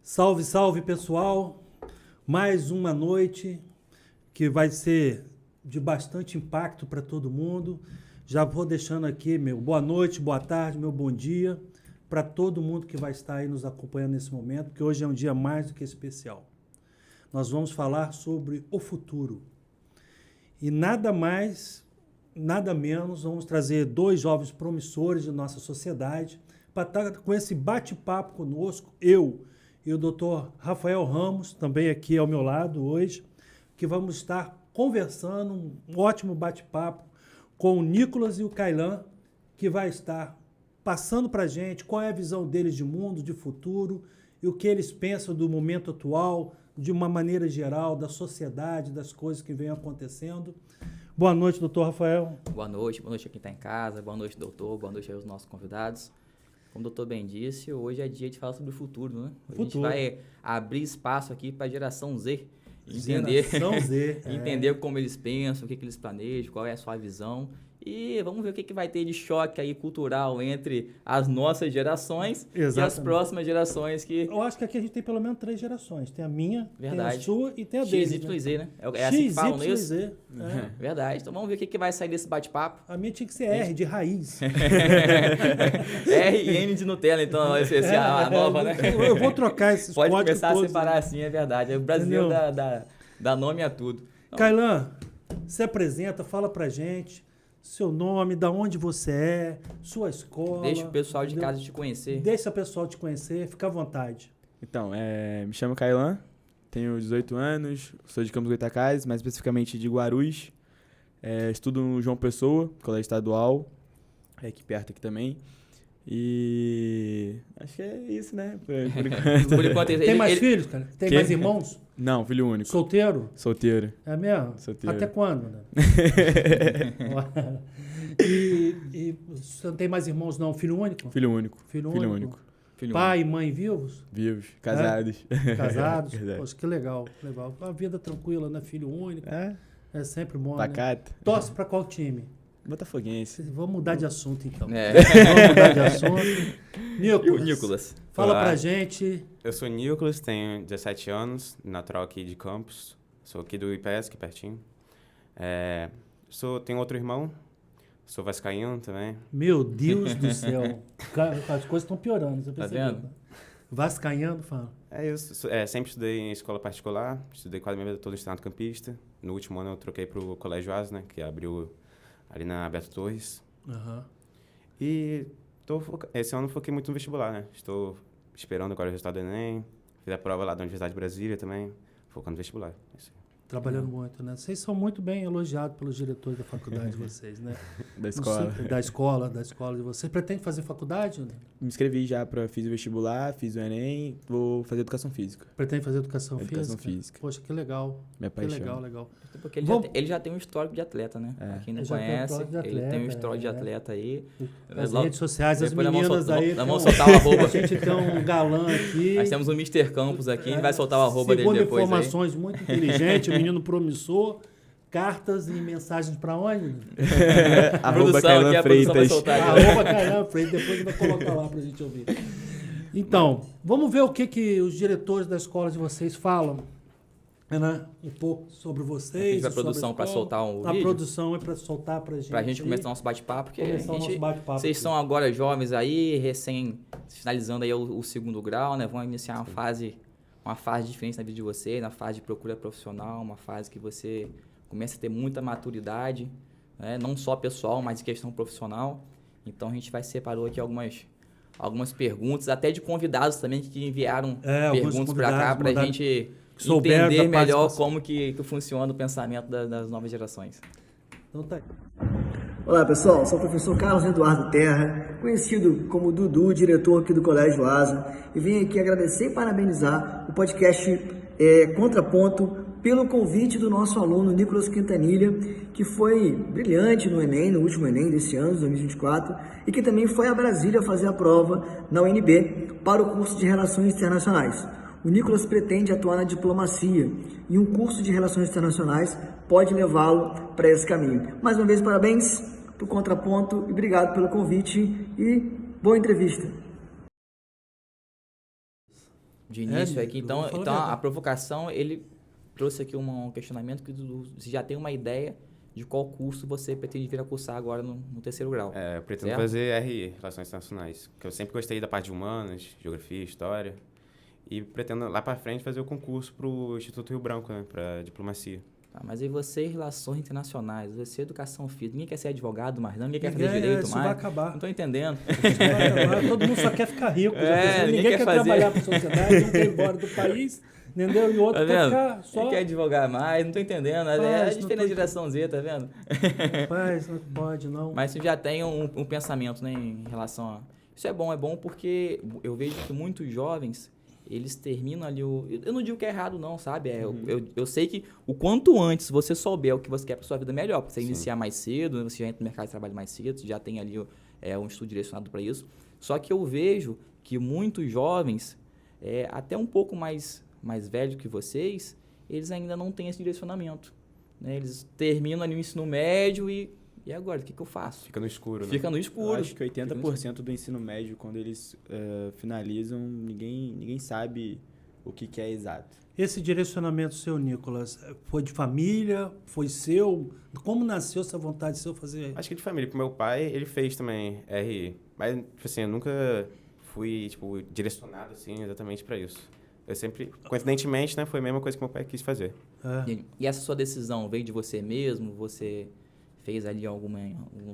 Salve, salve, pessoal! Mais uma noite que vai ser de bastante impacto para todo mundo. Já vou deixando aqui meu boa noite, boa tarde, meu bom dia para todo mundo que vai estar aí nos acompanhando nesse momento, porque hoje é um dia mais do que especial. Nós vamos falar sobre o futuro. E nada mais, nada menos, vamos trazer dois jovens promissores de nossa sociedade para estar com esse bate-papo conosco, eu e o Dr. Rafael Ramos, também aqui ao meu lado hoje, que vamos estar conversando, um ótimo bate-papo com o Nicolas e o Kailan, que vai estar passando para a gente qual é a visão deles de mundo, de futuro, e o que eles pensam do momento atual, de uma maneira geral, da sociedade, das coisas que vêm acontecendo. Boa noite, doutor Rafael. Boa noite a quem está em casa, boa noite, doutor, boa noite aos nossos convidados. Como o doutor bem disse, hoje é dia de falar sobre o futuro, né? A gente vai abrir espaço aqui para a geração Z, entender como eles pensam, o que eles planejam, qual é a sua visão. E vamos ver o que vai ter de choque aí cultural entre as nossas gerações e as próximas gerações que... Eu acho que aqui a gente tem pelo menos 3 gerações. Tem a minha, Verdade. Tem a sua e tem a deles. X, Y, Z, né? É assim que falam isso? É. Verdade. Então vamos ver o que vai sair desse bate-papo. A minha tinha que ser R, de raiz. R e N de Nutella, então, essa é a nova, né? Eu vou trocar esses Pode códigos começar todos, a separar assim, é verdade. O brasileiro dá nome a tudo. Então, Kailan, se apresenta, fala pra gente seu nome, da onde você é, sua escola. Deixa o pessoal de casa te conhecer. Deixa o pessoal te conhecer, fica à vontade. Então, me chamo Kailan, tenho 18 anos, sou de Campos Goytacazes, mais especificamente de Guarulhos. Estudo no João Pessoa, colégio estadual, aqui perto aqui também. E acho que é isso, né? Por enquanto, tem mais filhos, cara? Tem mais irmãos? Não, filho único. Solteiro? Solteiro. É mesmo? Solteiro. Até quando, né? e você não tem mais irmãos, não? Filho único? Filho único. Filho Filho único. único. Pai e mãe vivos? Vivos, casados. Casados? Poxa, que legal, legal. Uma vida tranquila, né? Filho único. É sempre bom, Pacata. Né? Torce pra qual time? Botafoguense. Vamos mudar de assunto, então. Vamos mudar de assunto. Nicolas. Fala pra gente. Eu sou Nicolas, tenho 17 anos, natural aqui de Campos. Sou aqui do IPESC, pertinho. Tenho outro irmão, sou vascaíno também. Meu Deus do céu. As coisas estão piorando, você Tá percebeu? vendo? Vascaíno, fala. Eu sempre estudei em escola particular, estudei quase minha vida toda no Estado Campista. No último ano eu troquei pro Colégio Asa, né, que abriu ali na Beto Torres. Uhum. E esse ano eu foquei muito no vestibular, né? Estou esperando agora o resultado do Enem. Fiz a prova lá da Universidade de Brasília também, focando no vestibular. Trabalhando muito, né? Vocês são muito bem elogiados pelos diretores da faculdade de vocês, né? Da escola. Da escola de vocês. Pretende fazer faculdade? Né? Me inscrevi já fiz o vestibular, fiz o Enem, vou fazer educação física. Pretende fazer educação física? Física. Poxa, que legal. Minha paixão. Que legal, legal. Porque ele já tem um histórico de atleta, né? Pra quem não conhece, ele tem um histórico de atleta aí. As redes sociais, as meninas aí. Nós vamos soltar o arroba. A gente tem um galã aqui. Nós temos o Mr. Campos aqui, ele vai soltar o arroba dele depois. Informações aí. Muito inteligentes, um menino promissor. Cartas e mensagens para onde? A produção aqui, a produção vai soltar. Arroba Kailan Freitas, depois vai colocar lá pra gente ouvir. Então, vamos ver o que os diretores da escola de vocês falam, né? Um pouco sobre vocês. A produção para soltar um vídeo. A produção é para soltar pra gente. Pra gente começar nosso bate-papo, porque vocês aqui. são agora jovens aí, recém finalizando aí o segundo grau, né? Vão iniciar uma fase diferente na vida de vocês, na fase de procura profissional, uma fase que você começa a ter muita maturidade, né? Não só pessoal, mas em questão profissional. Então a gente separou aqui algumas perguntas, até de convidados também que enviaram perguntas para cá para a gente entender melhor como que funciona o pensamento das novas gerações. Então tá aí. Olá pessoal, sou o professor Carlos Eduardo Terra, conhecido como Dudu, diretor aqui do Colégio Asa, e vim aqui agradecer e parabenizar o podcast Contraponto pelo convite do nosso aluno Nicolas Quintanilha, que foi brilhante no Enem, no último Enem desse ano, 2024, e que também foi a Brasília fazer a prova na UNB para o curso de Relações Internacionais. O Nicolas pretende atuar na diplomacia e um curso de Relações Internacionais pode levá-lo para esse caminho. Mais uma vez, parabéns para o Contraponto e obrigado pelo convite e boa entrevista. de início aqui. eu Então, vou falar então a a verdade. provocação, ele trouxe aqui um questionamento que você já tem uma ideia de qual curso você pretende vir a cursar agora no terceiro grau. Eu pretendo Certo? fazer RI, Relações Internacionais, que eu sempre gostei da parte de humanas, geografia, história, e pretendo lá para frente fazer o concurso para o Instituto Rio Branco, né, para diplomacia. Tá, mas e você, relações internacionais, você, educação física, ninguém quer ser advogado mais não, ninguém quer Ninguém- fazer direito isso mais. vai acabar. Não tô entendendo. Isso vai acabar. Todo mundo só quer ficar rico. Ninguém Ninguém quer quer fazer. trabalhar para a sociedade, um quer ir embora do país, entendeu? E o outro Tá quer vendo? ficar só... Ninguém quer advogar mais, não tô entendendo. É a Rapaz, não diferença tô- de geração Z, tá vendo? Rapaz, não pode, não. Mas você já tem um pensamento, né, em relação a... Isso é bom porque eu vejo que muitos jovens, eles terminam ali o... Eu não digo que é errado não, sabe? Eu sei que o quanto antes você souber o que você quer pra sua vida, melhor. Porque você Sim. iniciar mais cedo, você já entra no mercado de trabalho mais cedo, você já tem ali um estudo direcionado para isso. Só que eu vejo que muitos jovens, até um pouco mais velhos que vocês, eles ainda não têm esse direcionamento, né? Eles terminam ali o ensino médio e agora, o que eu faço? Fica no escuro, né? Fica no Eu escuro. acho que 80% do ensino médio, quando eles finalizam, ninguém sabe o que é exato. Esse direcionamento seu, Nicolas, foi de família? Foi seu? Como nasceu essa vontade de seu fazer? Acho que de família, porque meu pai, ele fez também RI, mas, tipo assim, eu nunca fui, tipo, direcionado, assim, exatamente para isso. Eu sempre, coincidentemente, né, foi a mesma coisa que meu pai quis fazer. É. E essa sua decisão veio de você mesmo? Você fez ali algum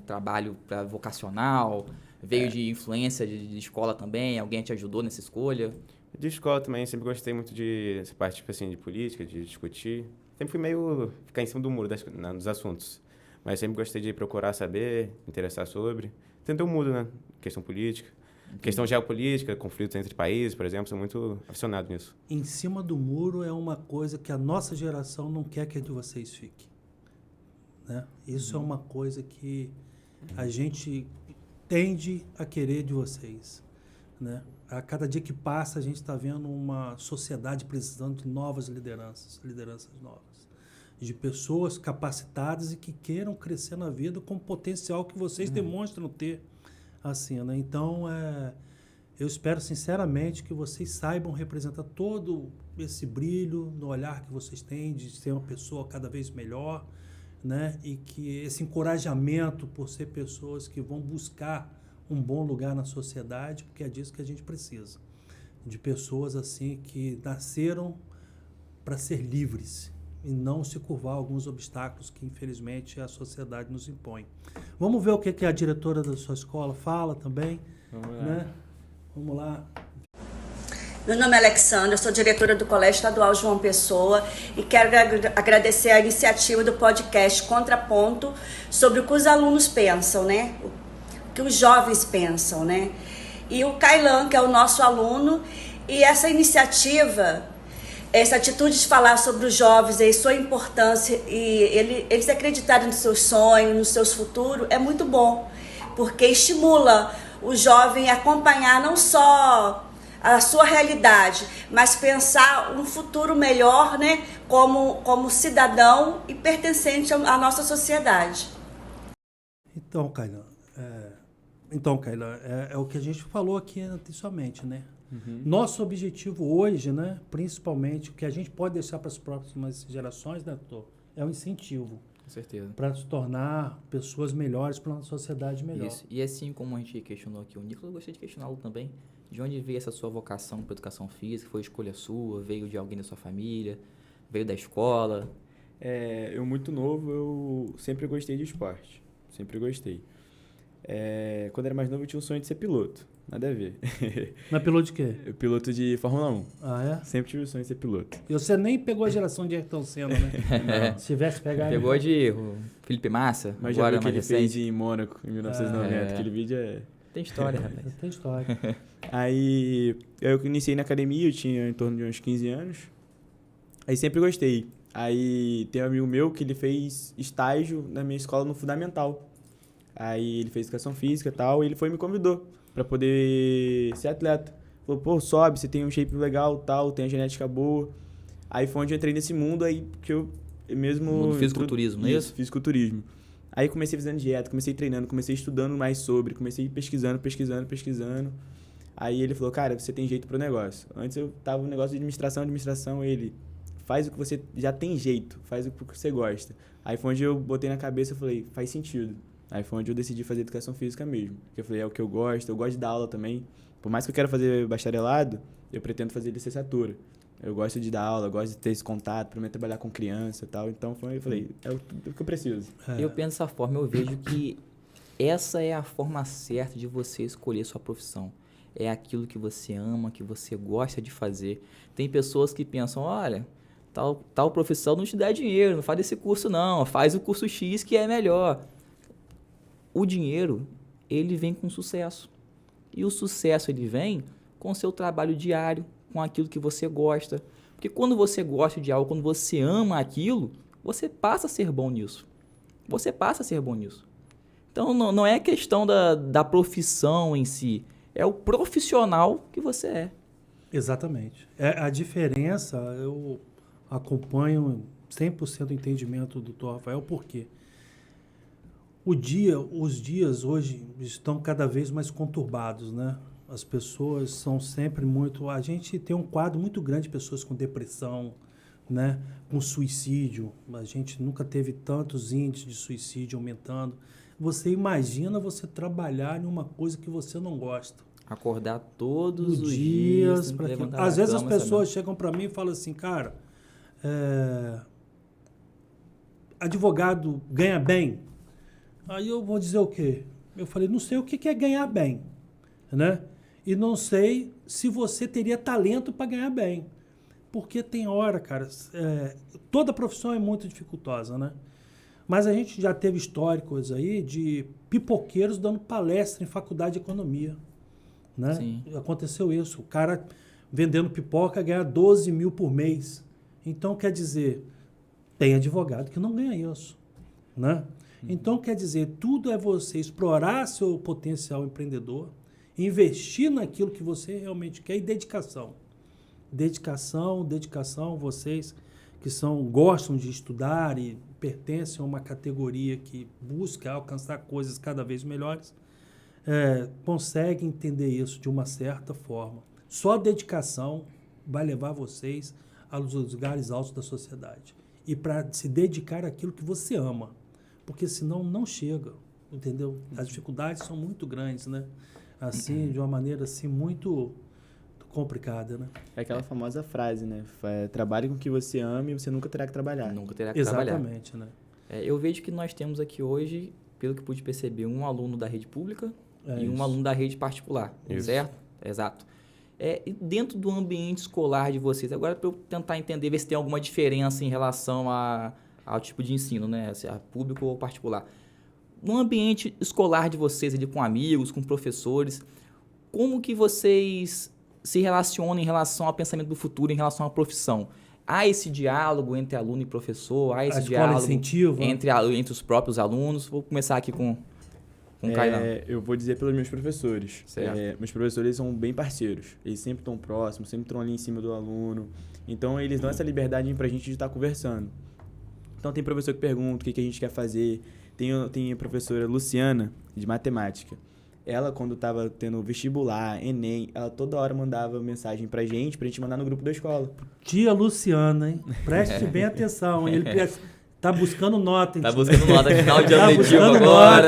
trabalho vocacional? Veio de influência de escola também? Alguém te ajudou nessa escolha? De escola também, sempre gostei muito dessa parte, tipo assim, de política, de discutir. Sempre fui meio ficar em cima do muro dos assuntos. Mas sempre gostei de procurar saber, me interessar sobre. Entender o mundo, né? Questão política. Questão geopolítica, conflitos entre países, por exemplo, sou muito aficionado nisso. Em cima do muro é uma coisa que a nossa geração não quer que a de vocês fique. Né? Isso é uma coisa que a gente tende a querer de vocês. Né? A cada dia que passa, a gente está vendo uma sociedade precisando de novas lideranças novas, de pessoas capacitadas e que queiram crescer na vida com o potencial que vocês demonstram ter. Assim, né? Então, eu espero sinceramente que vocês saibam representar todo esse brilho no olhar que vocês têm de ser uma pessoa cada vez melhor, né? E que esse encorajamento por ser pessoas que vão buscar um bom lugar na sociedade, porque é disso que a gente precisa. De pessoas assim que nasceram para ser livres e não se curvar a alguns obstáculos que, infelizmente, a sociedade nos impõe. Vamos ver o que a diretora da sua escola fala também. Vamos lá. Né? Vamos lá. Meu nome é Alexandra, eu sou diretora do Colégio Estadual João Pessoa e quero agradecer a iniciativa do podcast Contraponto sobre o que os alunos pensam, né? O que os jovens pensam, né? E o Kailan, que é o nosso aluno, e essa iniciativa, essa atitude de falar sobre os jovens e sua importância e eles acreditarem nos seus sonhos, nos seus futuros, é muito bom, porque estimula o jovem a acompanhar não só a sua realidade, mas pensar um futuro melhor, né, como cidadão e pertencente à nossa sociedade. Então, Kailan, é o que a gente falou aqui anteriormente, né? Nosso objetivo hoje, né, principalmente, o que a gente pode deixar para as próximas gerações, né, doutor, é um incentivo Com certeza. para se tornar pessoas melhores para uma sociedade melhor. Isso. E assim como a gente questionou aqui o Nicolas, eu gostaria de questioná-lo também. De onde veio essa sua vocação para educação física? Foi escolha sua? Veio de alguém da sua família? Veio da escola? Eu muito novo, eu sempre gostei de esporte. Sempre gostei. Quando era mais novo, eu tinha um sonho de ser piloto. Nada a ver. Mas piloto de quê? Piloto de Fórmula 1. Ah, é? Sempre tive o sonho de ser piloto. E você nem pegou a geração de Ayrton Senna, né? Se tivesse pegado... Pegou de Felipe Massa, Mas já agora viu o que mais ele fez recente. em Mônaco, em 1990. É. Aquele vídeo é... Tem história, rapaz. Tem história. Aí eu iniciei na academia, eu tinha em torno de uns 15 anos. Aí sempre gostei. Aí tem um amigo meu que ele fez estágio na minha escola no Fundamental. Aí ele fez educação física e tal, e ele foi e me convidou pra poder ser atleta. Falou, pô, sobe, você tem um shape legal tal, tem a genética boa. Aí foi onde eu entrei nesse mundo aí que eu mesmo... Mundo do fisiculturismo, não é isso? Fisiculturismo. Aí comecei fazendo dieta, comecei treinando, comecei estudando mais sobre, comecei pesquisando. Aí ele falou, cara, você tem jeito pro negócio. Antes eu tava no negócio de administração, ele faz o que você já tem jeito, faz o que você gosta. Aí foi onde eu botei na cabeça e falei, faz sentido. Aí foi onde eu decidi fazer educação física mesmo. Porque eu falei, é o que eu gosto de dar aula também. Por mais que eu quero fazer bacharelado, eu pretendo fazer licenciatura. Eu gosto de dar aula, eu gosto de ter esse contato, pra mim trabalhar com criança e tal. Então eu falei, é o que eu preciso. Eu penso dessa forma, eu vejo que essa é a forma certa de você escolher sua profissão. É aquilo que você ama, que você gosta de fazer. Tem pessoas que pensam, olha, tal profissão não te dá dinheiro, não faz esse curso não, faz o curso X que é melhor. O dinheiro, ele vem com sucesso. E o sucesso, ele vem com o seu trabalho diário, com aquilo que você gosta. Porque quando você gosta de algo, quando você ama aquilo, você passa a ser bom nisso. Então, não é questão da profissão em si, é o profissional que você é. Exatamente. A diferença, eu acompanho 100% do entendimento do Dr. Rafael, por quê? Os dias hoje estão cada vez mais conturbados, né? As pessoas são sempre muito... A gente tem um quadro muito grande de pessoas com depressão, né? Com suicídio. A gente nunca teve tantos índices de suicídio aumentando. Você imagina você trabalhar em uma coisa que você não gosta. Acordar todos os dias. Às vezes as pessoas chegam para mim e falam assim, cara, advogado ganha bem? Aí eu vou dizer o quê? Eu falei, não sei o que é ganhar bem, né? E não sei se você teria talento para ganhar bem. Porque tem hora, cara, toda profissão é muito dificultosa, né? Mas a gente já teve históricos aí de pipoqueiros dando palestra em faculdade de economia, né? Sim. Aconteceu isso. O cara vendendo pipoca ganha 12 mil por mês. Então, quer dizer, tem advogado que não ganha isso, né? Então, quer dizer, tudo é você explorar seu potencial empreendedor, investir naquilo que você realmente quer e dedicação. Dedicação, vocês que gostam de estudar e pertencem a uma categoria que busca alcançar coisas cada vez melhores, conseguem entender isso de uma certa forma. Só dedicação vai levar vocês aos lugares altos da sociedade. E para se dedicar àquilo que você ama. Porque senão não chega, entendeu? As dificuldades são muito grandes, né? Assim, de uma maneira assim, muito complicada, né? É aquela famosa frase, né? Trabalhe com o que você ama e você nunca terá que trabalhar. Nunca terá que trabalhar. Exatamente, né? Eu vejo que nós temos aqui hoje, pelo que pude perceber, um aluno da rede pública e um isso. aluno da rede particular, certo? Exato. E dentro do ambiente escolar de vocês, agora para eu tentar entender, ver se tem alguma diferença em relação ao tipo de ensino, né? Se é público ou particular. No ambiente escolar de vocês, ali, com amigos, com professores, como que vocês se relacionam em relação ao pensamento do futuro, em relação à profissão? Há esse diálogo entre aluno e professor? Há esse diálogo entre os próprios alunos? Vou começar aqui com o Kailan. Eu vou dizer pelos meus professores. Certo. Meus professores são bem parceiros. Eles sempre estão próximos, sempre estão ali em cima do aluno. Então, eles dão essa liberdade pra gente de estar conversando. Então, tem professor que pergunta o que a gente quer fazer. Tem a professora Luciana, de matemática. Ela, quando estava tendo vestibular, Enem, ela toda hora mandava mensagem pra gente mandar no grupo da escola. Tia Luciana, hein? Preste bem atenção. Ele tá buscando nota, hein? Tá buscando nota, final de ano letivo buscando agora.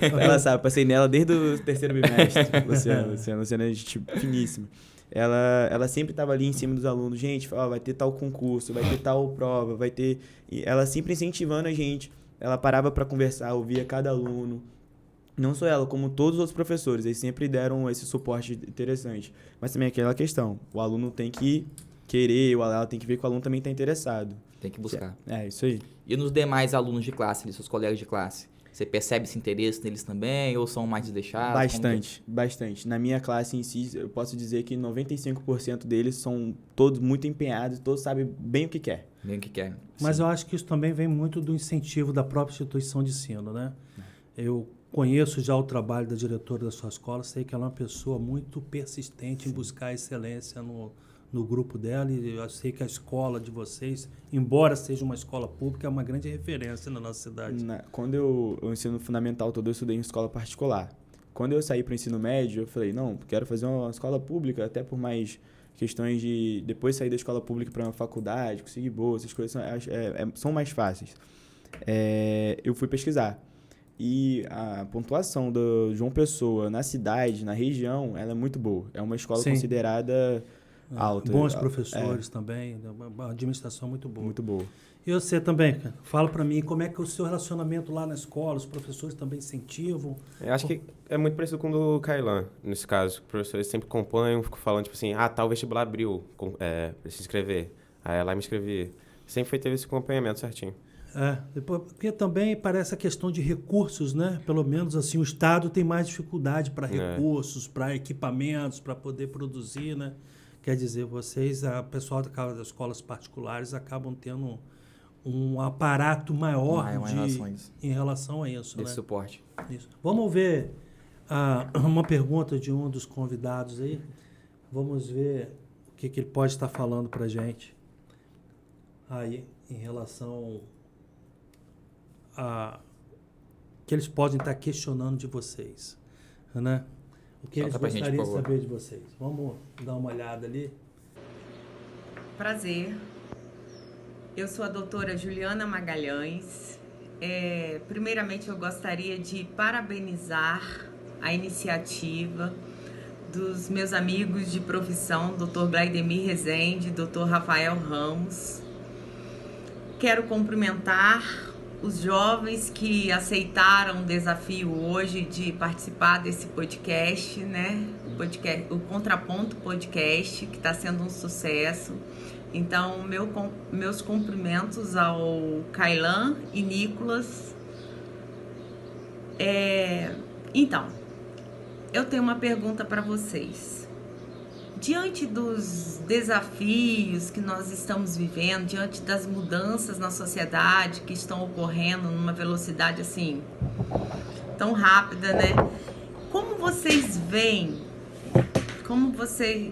Ela sabe, passei nela desde o terceiro bimestre. Luciana é gente finíssima. Ela sempre estava ali em cima dos alunos. Gente, vai ter tal concurso, vai ter tal prova, vai ter... E ela sempre incentivando a gente. Ela parava para conversar, ouvia cada aluno. Não só ela, como todos os outros professores. Eles sempre deram esse suporte interessante. Mas também aquela questão. O aluno tem que querer, ela tem que ver que o aluno também está interessado. Tem que buscar. Isso aí. E nos demais alunos de classe, seus colegas de classe? Você percebe esse interesse neles também? Ou são mais deixados? Bastante. Na minha classe em si, eu posso dizer que 95% deles são todos muito empenhados, todos sabem bem o que quer. Bem o que quer. Mas eu acho que isso também vem muito do incentivo da própria instituição de ensino, né? Eu conheço já o trabalho da diretora da sua escola, sei que ela é uma pessoa muito persistente em buscar a excelência no grupo dela, e eu sei que a escola de vocês, embora seja uma escola pública, é uma grande referência na nossa cidade. Quando eu ensino fundamental todo, eu estudei em escola particular. Quando eu saí para o ensino médio, eu falei, não, quero fazer uma escola pública, até por mais questões de depois sair da escola pública para uma faculdade, conseguir bolsa, essas coisas são mais fáceis. Eu fui pesquisar. E a pontuação do João Pessoa na cidade, na região, ela é muito boa. É uma escola considerada alta. Bons professores também, uma administração muito boa. Muito boa. E você também, cara? Fala para mim, como é que é o seu relacionamento lá na escola? Os professores também incentivam? Eu acho que é muito parecido com o do Kailan, nesse caso. Os professores sempre acompanham, ficam falando, tipo assim, tal vestibular abriu pra se inscrever. Aí lá me inscrevi. Sempre teve esse acompanhamento certinho. Porque também parece a questão de recursos, né? Pelo menos assim, o Estado tem mais dificuldade para recursos, para equipamentos, para poder produzir, né? Quer dizer, vocês, o pessoal das escolas particulares acabam tendo um aparato maior em relação a isso, desse né? suporte. Isso. Vamos ver uma pergunta de um dos convidados aí. Vamos ver o que ele pode estar falando para a gente aí em relação que eles podem estar questionando de vocês, né? O que eles gostariam de saber de vocês. Vamos dar uma olhada ali. Prazer. Eu sou a doutora Juliana Magalhães. Primeiramente, eu gostaria de parabenizar a iniciativa dos meus amigos de profissão, Dr. Glaidemir Rezende, Dr. Rafael Ramos. Quero cumprimentar os jovens que aceitaram o desafio hoje de participar desse podcast, né? O Contraponto Podcast, que está sendo um sucesso. Então, meus cumprimentos ao Kailan e Nicolas. Então, eu tenho uma pergunta para vocês. Diante dos desafios que nós estamos vivendo, diante das mudanças na sociedade que estão ocorrendo numa velocidade assim tão rápida, né? Como vocês veem,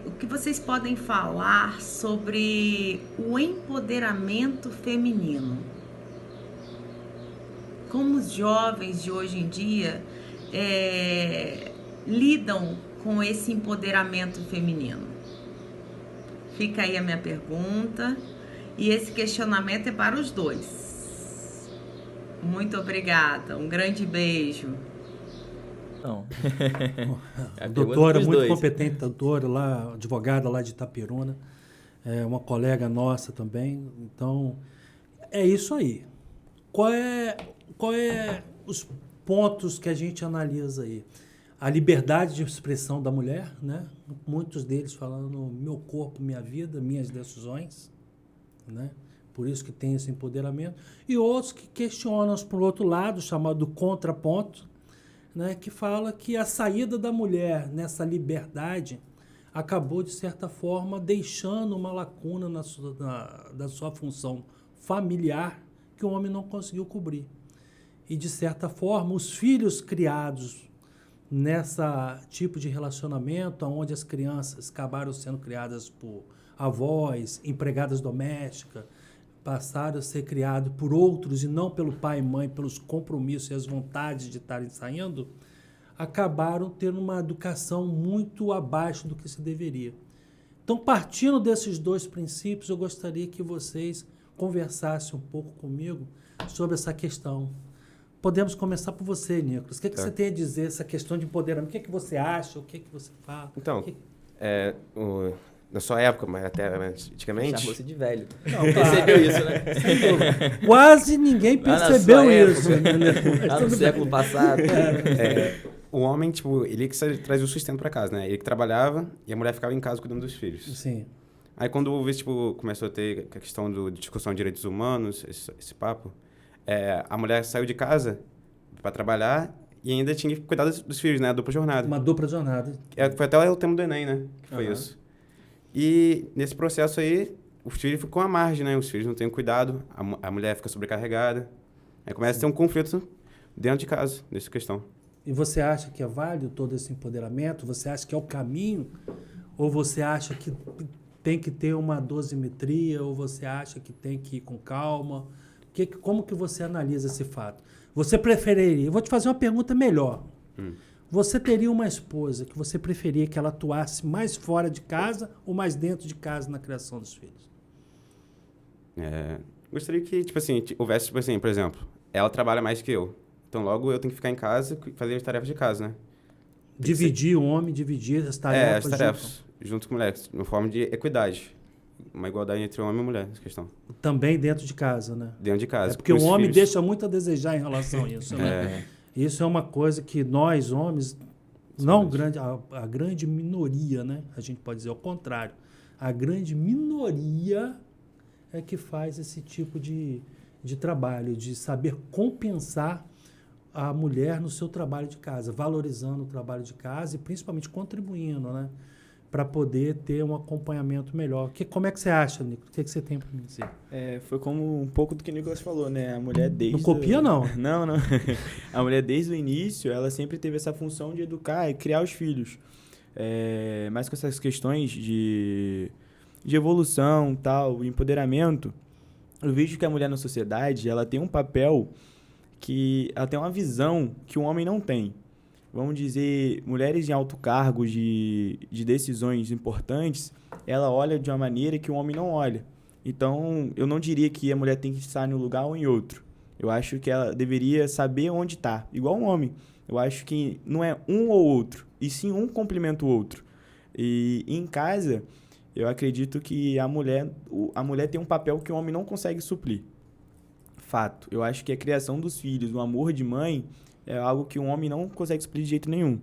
o que vocês podem falar sobre o empoderamento feminino? Como os jovens de hoje em dia lidam com esse empoderamento feminino? Fica aí a minha pergunta e esse questionamento é para os dois. Muito obrigada, um grande beijo. Não. Doutora, muito competente, doutora lá, advogada lá de Itaperuna, uma colega nossa também. Então, é isso aí. Qual é os pontos que a gente analisa aí? A liberdade de expressão da mulher, né? Muitos deles falando meu corpo, minha vida, minhas decisões, né? Por isso que tem esse empoderamento. E outros que questionam, por outro lado, chamado contraponto, né? Que fala que a saída da mulher nessa liberdade acabou, de certa forma, deixando uma lacuna da sua função familiar que o homem não conseguiu cobrir. E, de certa forma, os filhos criados nessa tipo de relacionamento, onde as crianças acabaram sendo criadas por avós, empregadas domésticas, passaram a ser criados por outros e não pelo pai e mãe, pelos compromissos e as vontades de estarem saindo, acabaram tendo uma educação muito abaixo do que se deveria. Então, partindo desses dois princípios, eu gostaria que vocês conversassem um pouco comigo sobre essa questão. Podemos começar por você, Nicolas. O que você tem a dizer, essa questão de empoderamento? O que você acha? O que você fala? Então, na sua época, mas até antigamente... Chamou-se de velho. Não, percebeu isso, né? Quase ninguém percebeu isso. Lá no século passado. O homem, tipo, ele que trazia o sustento para casa, né? Ele que trabalhava e a mulher ficava em casa cuidando dos filhos. Sim. Aí quando houve, tipo, começou a ter a questão de discussão de direitos humanos, esse papo, a mulher saiu de casa para trabalhar e ainda tinha que cuidar dos filhos, né? A dupla jornada. Uma dupla jornada. Foi até o tema do Enem, né? Que foi isso. E nesse processo aí, os filhos ficam à margem, né? Os filhos não têm cuidado, a mulher fica sobrecarregada. Aí começa a ter um conflito dentro de casa, nessa questão. E você acha que é válido todo esse empoderamento? Você acha que é o caminho? Ou você acha que tem que ter uma dosimetria? Ou você acha que tem que ir com calma? Como que você analisa esse fato? Você preferiria... Eu vou te fazer uma pergunta melhor. Você teria uma esposa que você preferia que ela atuasse mais fora de casa ou mais dentro de casa na criação dos filhos? Gostaria que, tipo assim, houvesse, tipo assim, por exemplo, ela trabalha mais que eu. Então, logo, eu tenho que ficar em casa e fazer as tarefas de casa, né? Dividir o homem, dividir as tarefas. As tarefas, junto com o moleque, de uma forma de equidade. Uma igualdade entre homem e mulher, essa questão. Também dentro de casa, né? Dentro de casa. É porque o os homem filhos. deixa muito a desejar em relação a isso, né? Isso é uma coisa que nós, homens, não grande, a grande minoria, né? A gente pode dizer ao contrário. A grande minoria é que faz esse tipo de trabalho, de saber compensar a mulher no seu trabalho de casa, valorizando o trabalho de casa e principalmente contribuindo, né? Para poder ter um acompanhamento melhor. Como é que você acha, Nico? O que você tem para me dizer? Foi como um pouco do que o Nicolas falou, né? A mulher desde... Não copia, não? Não. A mulher desde o início, ela sempre teve essa função de educar e criar os filhos. Mas com essas questões de evolução, tal, empoderamento, eu vejo que a mulher na sociedade, ela tem um papel que... Ela tem uma visão que o homem não tem. Vamos dizer, mulheres em alto cargo de decisões importantes, ela olha de uma maneira que o homem não olha. Então, eu não diria que a mulher tem que estar em um lugar ou em outro. Eu acho que ela deveria saber onde está, igual um homem. Eu acho que não é um ou outro, e sim um complementa o outro. E em casa, eu acredito que a mulher tem um papel que o homem não consegue suprir. Fato. Eu acho que a criação dos filhos, o amor de mãe... é algo que um homem não consegue suprir de jeito nenhum.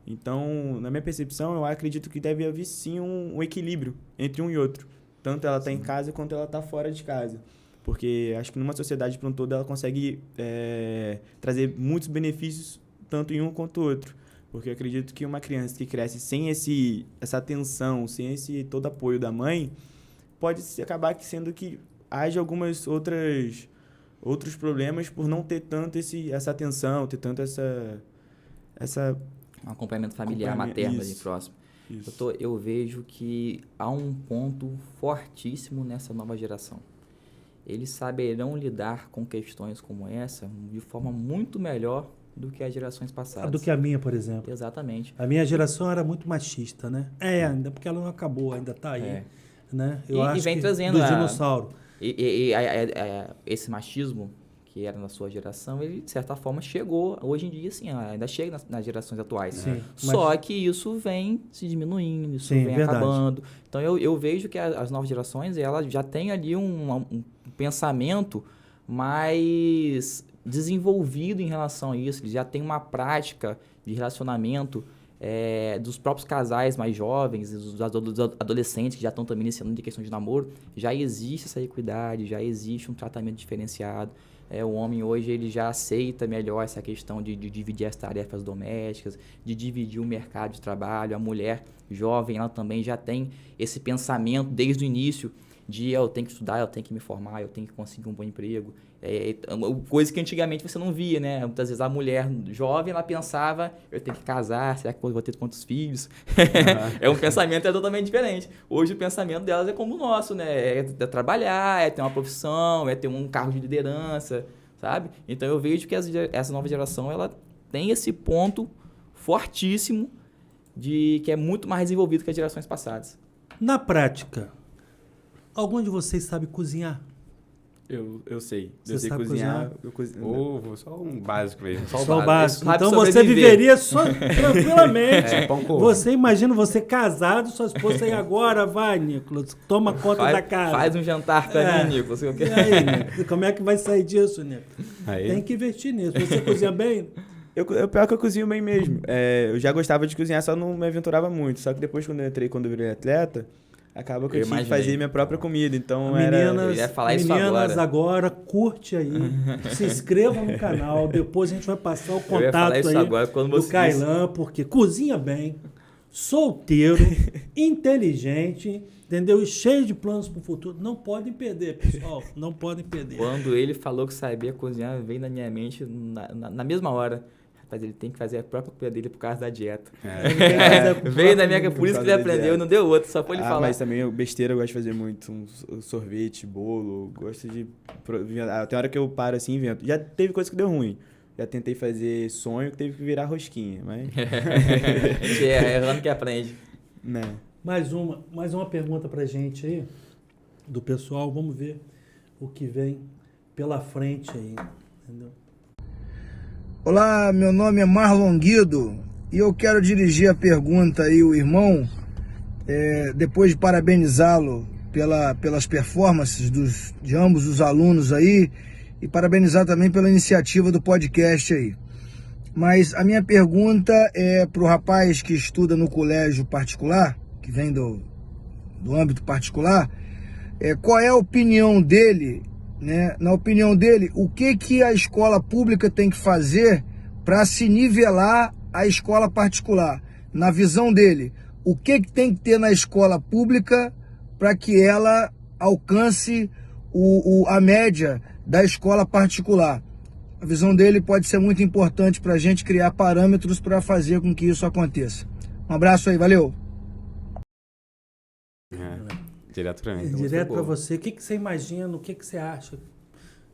Então, na minha percepção, eu acredito que deve haver sim um equilíbrio entre um e outro. Tanto ela está em casa quanto ela está fora de casa. Porque acho que numa sociedade por um todo ela consegue trazer muitos benefícios, tanto em um quanto outro. Porque eu acredito que uma criança que cresce sem essa atenção, sem esse todo apoio da mãe, pode acabar sendo que haja algumas outros problemas por não ter tanto essa atenção, ter tanto essa Um acompanhamento familiar, materno ali isso. próximo. Isso. Eu vejo que há um ponto fortíssimo nessa nova geração. Eles saberão lidar com questões como essa de forma muito melhor do que as gerações passadas. Do que a minha, por exemplo. Exatamente. A minha geração era muito machista, né? Ainda, porque ela não acabou, ainda está aí. Né? Eu acho vem que trazendo do dinossauro. Esse machismo que era na sua geração, ele de certa forma chegou, hoje em dia sim, ainda chega nas gerações atuais. Sim, Só que isso vem se diminuindo, isso Sim, vem verdade. acabando. Então eu vejo que as novas gerações, elas já têm ali um pensamento mais desenvolvido em relação a isso, eles já têm uma prática de relacionamento dos próprios casais mais jovens, dos adolescentes que já estão também iniciando de questão de namoro, já existe essa equidade, já existe um tratamento diferenciado. O homem hoje ele já aceita melhor essa questão de dividir as tarefas domésticas, de dividir o mercado de trabalho. A mulher jovem, ela também já tem esse pensamento desde o início de eu tenho que estudar, eu tenho que me formar, eu tenho que conseguir um bom emprego. Coisa que antigamente você não via, né? Muitas vezes a mulher jovem, ela pensava, eu tenho que casar, será que eu vou ter quantos filhos? É um pensamento totalmente diferente. Hoje o pensamento delas é como o nosso, né? É trabalhar, é ter uma profissão, é ter um cargo de liderança, sabe? Então eu vejo que essa nova geração, ela tem esse ponto fortíssimo que é muito mais desenvolvido que as gerações passadas. Na prática, algum de vocês sabe cozinhar? Eu sei. Você Eu sei sabe cozinhar. Ovo, só um básico mesmo. Só o básico. Sabe Então você sobreviver. viveria só tranquilamente. Pão com ovo. Você imagina você casado, sua esposa aí agora, vai, Nicolas, toma conta da casa. Faz um jantar pra mim, Nicolas. E aí, Nicolas, como é que vai sair disso, Nicolas? Aí. Tem que investir nisso. Você cozinha bem? Pior que eu cozinho bem mesmo. Eu já gostava de cozinhar, só não me aventurava muito. Só que depois, quando eu virei atleta, acaba que eu tinha que fazer minha própria comida. Então eu ia falar isso meninas agora, curte aí, se inscreva no canal. Depois a gente vai passar o Eu ia falar contato isso aí agora, quando do você Kailan, porque cozinha bem, solteiro, inteligente, entendeu? E cheio de planos para o futuro. Não podem perder, pessoal. Não podem perder. Quando ele falou que sabia cozinhar, veio na minha mente na mesma hora. Rapaz, ele tem que fazer a própria comida dele por causa da dieta. Veio na minha, por isso que ele aprendeu, não deu outro, só foi ele falar. Mas também besteira eu gosto de fazer muito, sorvete, bolo, gosto de... Tem hora que eu paro assim e invento. Já teve coisa que deu ruim. Já tentei fazer sonho que teve que virar rosquinha, mas... A gente é errando que aprende. Né. Mais uma pergunta pra gente aí, do pessoal. Vamos ver o que vem pela frente aí, entendeu? Olá, meu nome é Marlon Guido e eu quero dirigir a pergunta aí ao irmão, depois de parabenizá-lo pelas performances de ambos os alunos aí e parabenizar também pela iniciativa do podcast aí. Mas a minha pergunta é para o rapaz que estuda no colégio particular, que vem do âmbito particular, qual é a opinião dele, né? Na opinião dele, o que a escola pública tem que fazer para se nivelar a escola particular? Na visão dele, o que tem que ter na escola pública para que ela alcance a média da escola particular? A visão dele pode ser muito importante para a gente criar parâmetros para fazer com que isso aconteça. Um abraço aí, valeu! Direto para mim. Direto para você. O que você imagina, o que você acha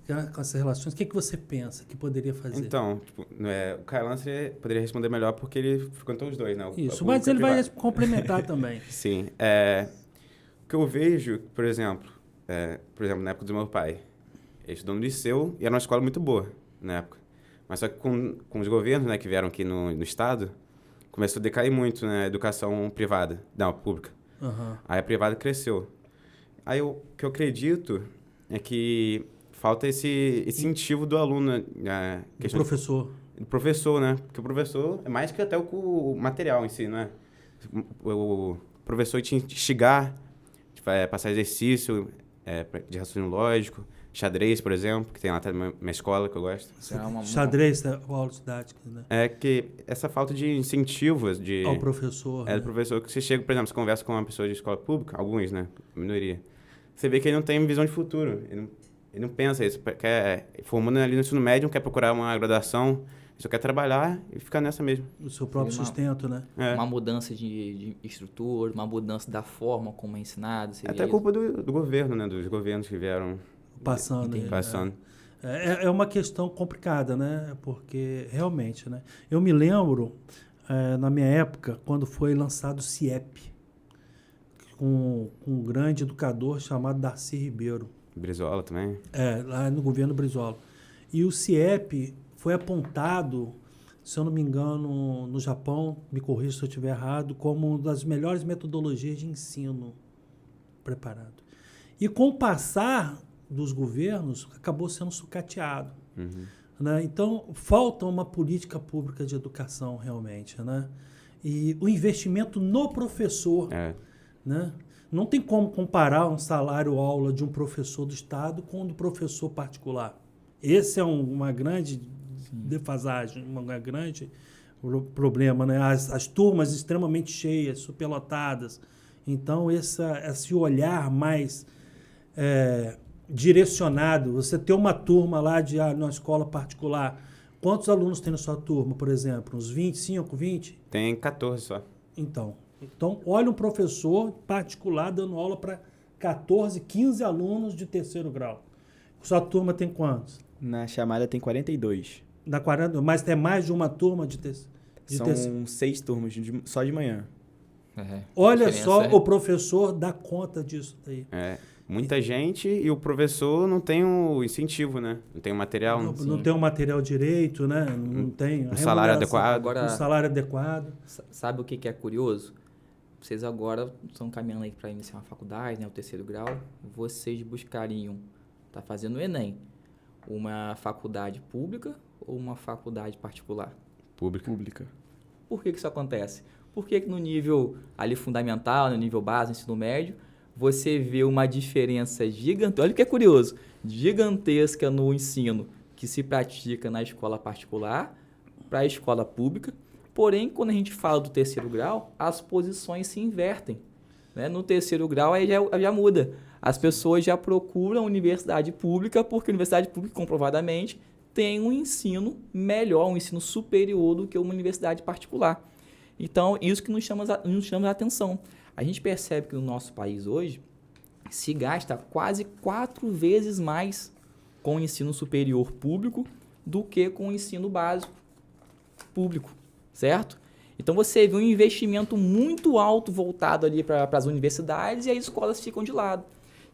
com essas relações? O que você pensa que poderia fazer? Então, tipo, o Kailan poderia responder melhor porque ele frequentou os dois, né? Isso, mas ele vai complementar também. Sim. O que eu vejo, por exemplo, na época do meu pai, ele estudou no liceu e era uma escola muito boa na época. Mas só que com os governos, né, que vieram aqui no estado, começou a decair muito, né, a educação privada, não, pública. Uhum. Aí a privada cresceu. Aí o que eu acredito é que falta esse incentivo do aluno. Do professor. Do professor, né? Porque o professor é mais que até o material em si, né? O professor te instigar, passar exercício de raciocínio lógico, xadrez, por exemplo, que tem lá até na minha escola, que eu gosto. Xadrez, aula didática, né? É que essa falta de incentivo ao professor. Do professor, que você chega, por exemplo, você conversa com uma pessoa de escola pública, alguns, né? Minoria. Você vê que ele não tem visão de futuro. Ele não pensa isso. Formando ali no ensino médio, não quer procurar uma graduação, só quer trabalhar e ficar nessa mesmo. O seu próprio sustento, né? Uma mudança de estrutura, uma mudança da forma como é ensinado. Até culpa do governo, né? Dos governos que vieram passando. É uma questão complicada, né? Porque realmente, né? Eu me lembro, na minha época, quando foi lançado o CIEP, com um grande educador chamado Darcy Ribeiro. Brizola também? Lá no governo Brizola. E o CIEP foi apontado, se eu não me engano, no Japão, me corrija se eu estiver errado, como uma das melhores metodologias de ensino preparado. E com o passar dos governos, acabou sendo sucateado. Uhum. Né? Então, falta uma política pública de educação, realmente. Né? E o investimento no professor. Né? Não tem como comparar um salário-aula de um professor do Estado com o do professor particular. Esse é uma grande defasagem, um grande problema. Né? As turmas extremamente cheias, superlotadas. Então, esse olhar mais direcionado, você ter uma turma lá numa escola particular, quantos alunos tem na sua turma, por exemplo? Uns 25, 20? Tem 14 só. Então, olha um professor particular dando aula para 14, 15 alunos de terceiro grau. Sua turma tem quantos? Na chamada tem 42. Mas tem mais de uma turma de terceiro? São 6 turmas, só de manhã. Olha só, o professor dá conta disso daí. Muita gente e o professor não tem o incentivo, né? Não tem o material. Não tem o material direito, né? Não tem o salário adequado. Agora, o salário adequado. Sabe o que é curioso? Vocês agora estão caminhando aí para iniciar uma faculdade, né? O terceiro grau. Vocês buscariam, tá fazendo o Enem, uma faculdade pública ou uma faculdade particular? Pública. Por que isso acontece? Porque no nível ali fundamental, no nível básico, ensino médio, você vê uma diferença gigantesca, olha o que é curioso, gigantesca no ensino que se pratica na escola particular para a escola pública. Porém, quando a gente fala do terceiro grau, as posições se invertem. Né? No terceiro grau, aí já muda. As pessoas já procuram a universidade pública, porque a universidade pública, comprovadamente, tem um ensino melhor, um ensino superior do que uma universidade particular. Então, isso que nos chama a atenção. A gente percebe que no nosso país hoje se gasta quase 4 vezes mais com o ensino superior público do que com o ensino básico público, certo? Então você vê um investimento muito alto voltado ali para as universidades e as escolas ficam de lado.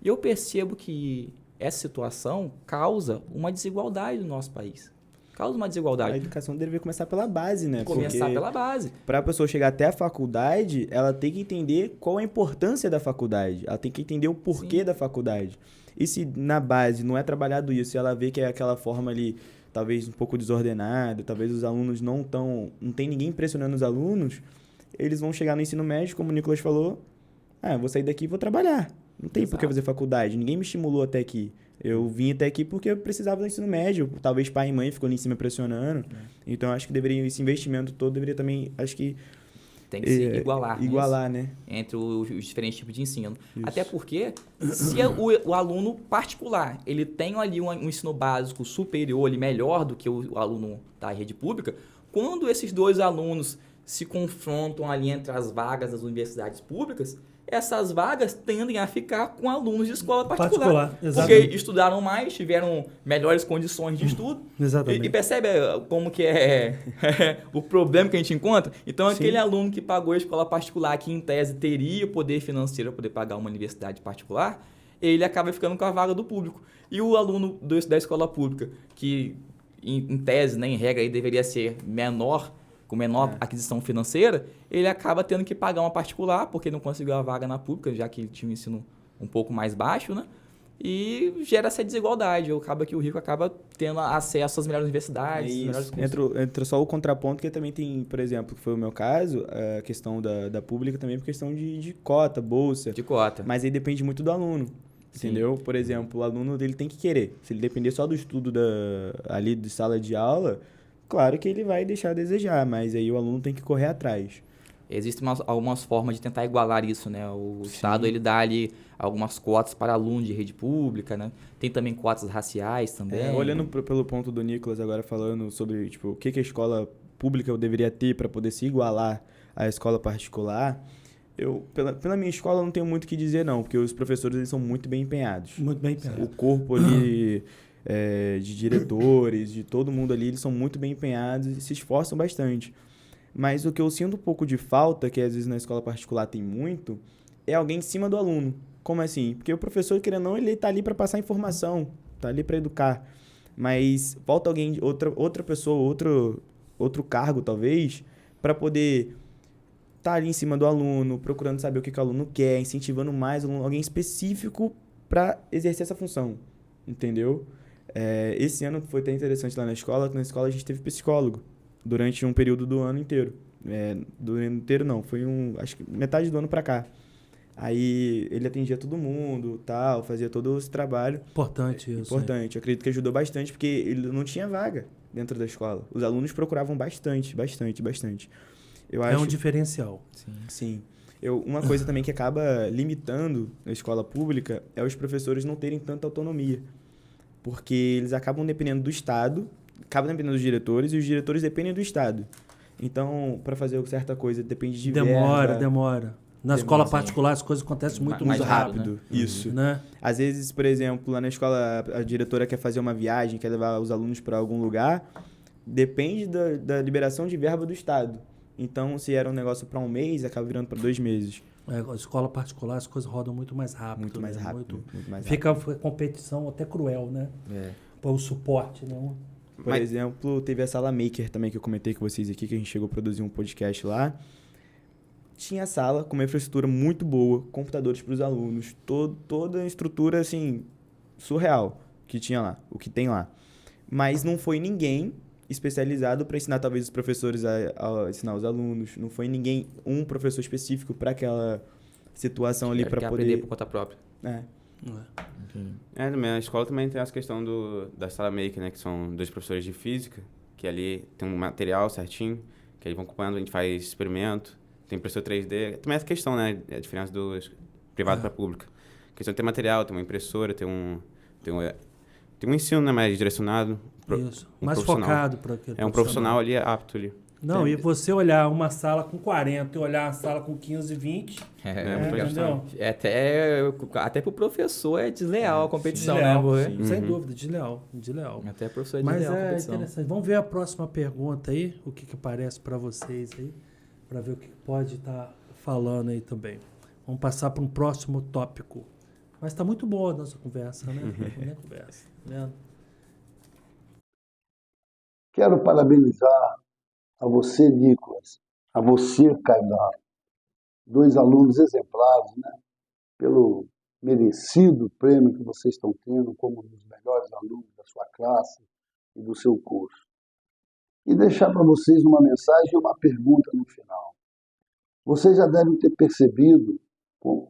E eu percebo que essa situação causa uma desigualdade no nosso país. Causa uma A desigualdade. educação deveria começar pela base, né? Começar pela base. Para a pessoa chegar até a faculdade, ela tem que entender qual a importância da faculdade. Ela tem que entender o porquê da faculdade. E se na base não é trabalhado isso, e ela vê que é aquela forma ali, talvez um pouco desordenada, talvez os alunos não tem ninguém pressionando os alunos, eles vão chegar no ensino médio, como o Nicolas falou, eu vou sair daqui e vou trabalhar. Não tem por que fazer faculdade. Ninguém me estimulou até aqui. Eu vim até aqui porque eu precisava do ensino médio. Talvez pai e mãe ficou ali em cima pressionando. Então, acho que esse investimento todo deveria também, acho que... Tem que se igualar. Igualar, né? Entre os diferentes tipos de ensino. Isso. Até porque, se o aluno particular, ele tem ali um ensino básico superior, ali, melhor do que o aluno da rede pública, quando esses dois alunos se confrontam ali entre as vagas das universidades públicas, essas vagas tendem a ficar com alunos de escola particular. Porque exatamente. estudaram mais, tiveram melhores condições de estudo. Exatamente. E percebe como que é o problema que a gente encontra? Então, aquele aluno que pagou a escola particular, que em tese teria o poder financeiro para poder pagar uma universidade particular, ele acaba ficando com a vaga do público. E o aluno da escola pública, que em tese, né, em regra, aí deveria ser com menor aquisição financeira, ele acaba tendo que pagar uma particular, porque não conseguiu a vaga na pública, já que ele tinha um ensino um pouco mais baixo, né? E gera essa desigualdade. Acaba que o rico acaba tendo acesso às melhores universidades, melhores cursos. Entra só o contraponto, que também tem, por exemplo, que foi o meu caso, a questão da pública também por questão de cota, bolsa. De cota. Mas aí depende muito do aluno. Sim. Entendeu? Por exemplo, o aluno dele tem que querer. Se ele depender só do estudo ali de sala de aula, claro que ele vai deixar a desejar, mas aí o aluno tem que correr atrás. Existem algumas formas de tentar igualar isso, né? O Estado, ele dá ali algumas cotas para alunos de rede pública, né? Tem também cotas raciais também. Olhando pelo ponto do Nicolas agora falando sobre tipo, o que a escola pública deveria ter para poder se igualar à escola particular, pela minha escola eu não tenho muito o que dizer não, porque os professores eles são muito bem empenhados. Muito bem empenhado. O corpo ali de diretores, de todo mundo ali, eles são muito bem empenhados e se esforçam bastante. Mas o que eu sinto um pouco de falta, que às vezes na escola particular tem muito, é alguém em cima do aluno. Como assim? Porque o professor, querendo ou não, ele tá ali para passar informação, tá ali para educar. Mas falta alguém, outra pessoa, outro cargo talvez, para poder estar ali em cima do aluno, procurando saber o que o aluno quer, incentivando mais o aluno, alguém específico para exercer essa função, entendeu? Esse ano foi até interessante lá na escola, que na escola a gente teve psicólogo durante um período do ano inteiro. Do ano inteiro não, foi acho que metade do ano para cá. Aí ele atendia todo mundo, tal, fazia todo esse trabalho. Importante isso. Importante, eu acredito que ajudou bastante, porque ele não tinha vaga dentro da escola. Os alunos procuravam bastante. Eu acho... um diferencial. Sim. Uma coisa também que acaba limitando a escola pública é os professores não terem tanta autonomia. Porque eles acabam dependendo do Estado, acabam dependendo dos diretores, e os diretores dependem do Estado. Então, para fazer certa coisa, depende de verba. Demora. Na escola particular, as coisas acontecem muito mais rápido. né? Isso. Né? Às vezes, por exemplo, lá na escola, a diretora quer fazer uma viagem, quer levar os alunos para algum lugar, depende da liberação de verba do Estado. Então, se era um negócio para um mês, acaba virando para 2 meses. A escola particular, as coisas rodam muito mais rápido. Muito mais né? rápido. Muito mais Fica a competição até cruel, né? Para o suporte, né? Por exemplo, teve a Sala Maker também, que eu comentei com vocês aqui, que a gente chegou a produzir um podcast lá. Tinha a sala com uma infraestrutura muito boa, computadores para os alunos, toda a estrutura, assim, surreal que tinha lá, o que tem lá. Mas não foi ninguém especializado para ensinar, talvez, os professores a ensinar os alunos. Não foi ninguém, um professor específico para aquela situação ali para poder... aprender por conta própria. Na minha escola também tem essa questão da Sala Maker, né? Que são 2 professores de física, que ali tem um material certinho, que eles vão acompanhando, a gente faz experimento. Tem impressora 3D. Também essa questão, né? A diferença do privado para pública. A questão de ter material, ter uma impressora, ter um ensino, né, mais direcionado. Isso. Mais focado para aquilo. Um profissional ali apto ali. Não, e você olhar uma sala com 40 e olhar uma sala com 15, 20, muito legal. entendeu? Até pro professor é desleal a competição, Desleal, né? sim, sem dúvida, desleal. Até pro professor é Mas desleal a é competição. interessante. Vamos ver a próxima pergunta aí, o que parece para vocês aí, para ver o que pode estar falando aí também. Vamos passar para um próximo tópico. Mas está muito boa a nossa conversa, né? Minha conversa, tá vendo? Quero parabenizar a você, Nicolas, a você, Kainan, 2 alunos exemplares, né, pelo merecido prêmio que vocês estão tendo como um dos melhores alunos da sua classe e do seu curso. E deixar para vocês uma mensagem e uma pergunta no final. Vocês já devem ter percebido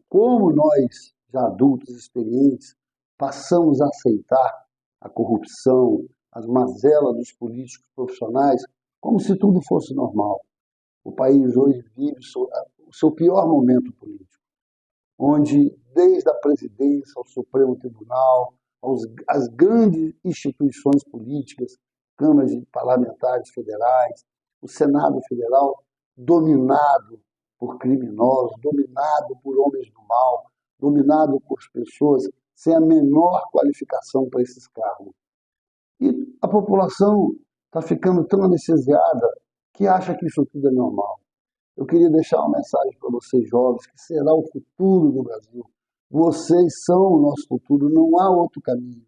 como nós, já adultos experientes, passamos a aceitar a corrupção, as mazelas dos políticos profissionais, como se tudo fosse normal. O país hoje vive o seu pior momento político, onde, desde a presidência ao Supremo Tribunal, às grandes instituições políticas, câmaras de parlamentares federais, o Senado Federal, dominado por criminosos, dominado por homens do mal, dominado por pessoas sem a menor qualificação para esses cargos. E a população está ficando tão anestesiada que acha que isso tudo é normal. Eu queria deixar uma mensagem para vocês jovens, que será o futuro do Brasil. Vocês são o nosso futuro, não há outro caminho.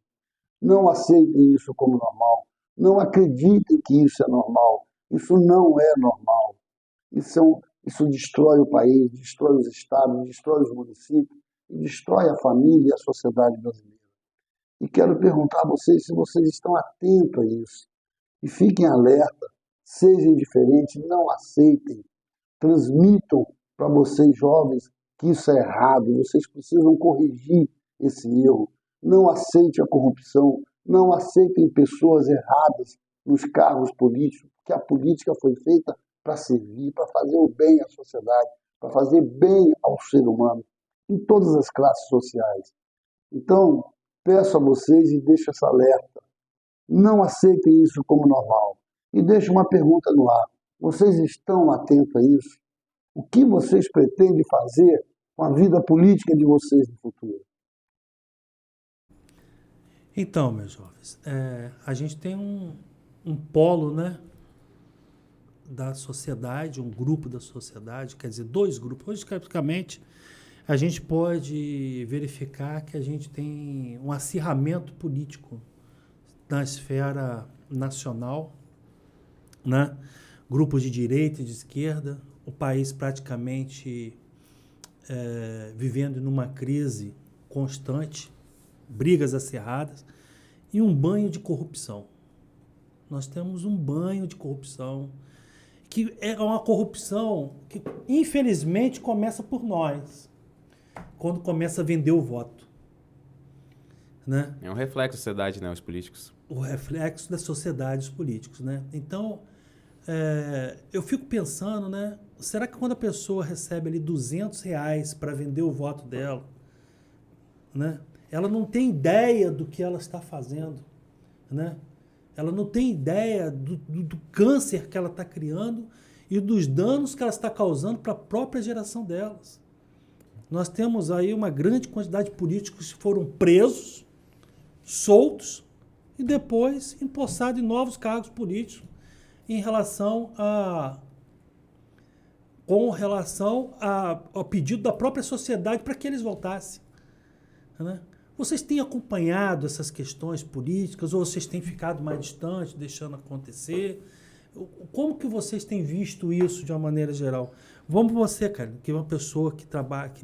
Não aceitem isso como normal. Não acreditem que isso é normal. Isso não é normal. Isso destrói o país, destrói os estados, destrói os municípios, e destrói a família e a sociedade brasileira. E quero perguntar a vocês se vocês estão atentos a isso. E fiquem alerta, sejam indiferentes, não aceitem, transmitam para vocês jovens que isso é errado, vocês precisam corrigir esse erro. Não aceitem a corrupção, não aceitem pessoas erradas nos cargos políticos, porque a política foi feita para servir, para fazer o bem à sociedade, para fazer bem ao ser humano, em todas as classes sociais. Então, peço a vocês e deixo essa alerta. Não aceitem isso como normal. E deixo uma pergunta no ar. Vocês estão atentos a isso? O que vocês pretendem fazer com a vida política de vocês no futuro? Então, meus jovens, a gente tem um polo, né, da sociedade, um grupo da sociedade, quer dizer, 2 grupos. Hoje, praticamente, a gente pode verificar que a gente tem um acirramento político na esfera nacional, né? Grupos de direita e de esquerda, o país praticamente vivendo numa crise constante, brigas acirradas e um banho de corrupção. Nós temos um banho de corrupção, que é uma corrupção que, infelizmente, começa por nós, quando começa a vender o voto. Né? É um reflexo da sociedade, né, os políticos. O reflexo da sociedade, os políticos. Né? Então, eu fico pensando, né, será que quando a pessoa recebe ali R$200 para vender o voto dela, né, ela não tem ideia do que ela está fazendo, né? Ela não tem ideia do câncer que ela está criando e dos danos que ela está causando para a própria geração delas. Nós temos aí uma grande quantidade de políticos que foram presos, soltos e depois empossados em novos cargos políticos com relação ao pedido da própria sociedade para que eles voltassem. Né? Vocês têm acompanhado essas questões políticas ou vocês têm ficado mais distantes, deixando acontecer? Como que vocês têm visto isso de uma maneira geral? Vamos para você, cara, que é uma pessoa que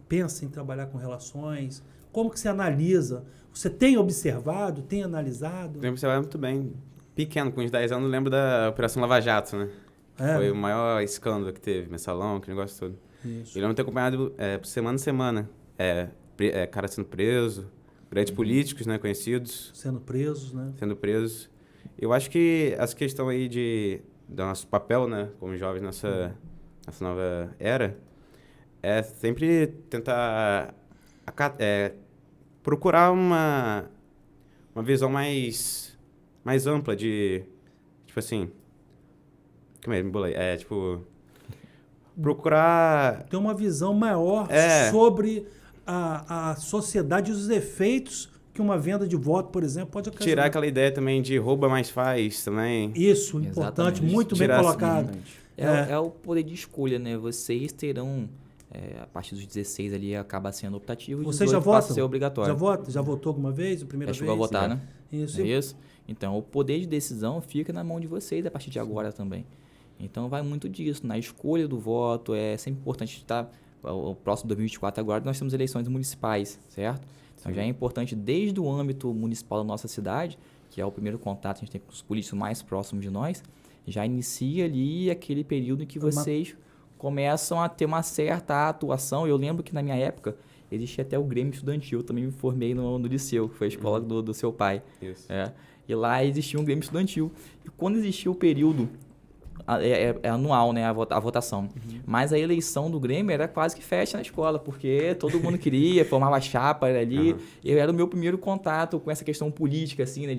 pensa em trabalhar com relações. Como que você analisa? Você tem observado, tem analisado? Tenho observado muito bem. Pequeno, com uns 10 anos, lembro da Operação Lava Jato, né? Foi o maior escândalo que teve, mensalão, aquele negócio todo. Isso. Eu lembro de ter acompanhado semana a semana. Cara sendo preso, grandes políticos, né, conhecidos. Sendo presos, né? Sendo presos. Eu acho que essa questão aí do nosso papel, né, como jovens nessa nova era, é sempre tentar procurar uma visão mais ampla de, tipo assim, Como é? Me bolei. É, tipo... Procurar... Ter uma visão maior sobre a sociedade e os efeitos que uma venda de voto, por exemplo, pode ocasionar. Tirar aquela ideia também de rouba mais faz também. Isso, importante, Exatamente. muito bem Tirar colocado. É o poder de escolha, né? Vocês terão, a partir dos 16 ali, acaba sendo optativo. Você já 18 vota? passa a ser obrigatório. Já vota? Já votou alguma vez? A primeira Já chegou a vez? votar, né? Isso. É isso? Então, o poder de decisão fica na mão de vocês a partir de agora também. Então, vai muito disso. Na escolha do voto, é sempre importante estar... O próximo 2024 agora, nós temos eleições municipais, certo? Então, já é importante desde o âmbito municipal da nossa cidade, que é o primeiro contato que a gente tem com os políticos mais próximos de nós, já inicia ali aquele período em que vocês começam a ter uma certa atuação. Eu lembro que na minha época existia até o Grêmio Estudantil, eu também me formei no liceu, que foi a escola do seu pai. Isso. E lá existia um Grêmio Estudantil. E quando existia o período, é anual, né, a votação. Mas a eleição do Grêmio era quase que festa na escola, porque todo mundo queria, formava chapa ali. Eu era o meu primeiro contato com essa questão política, assim, né,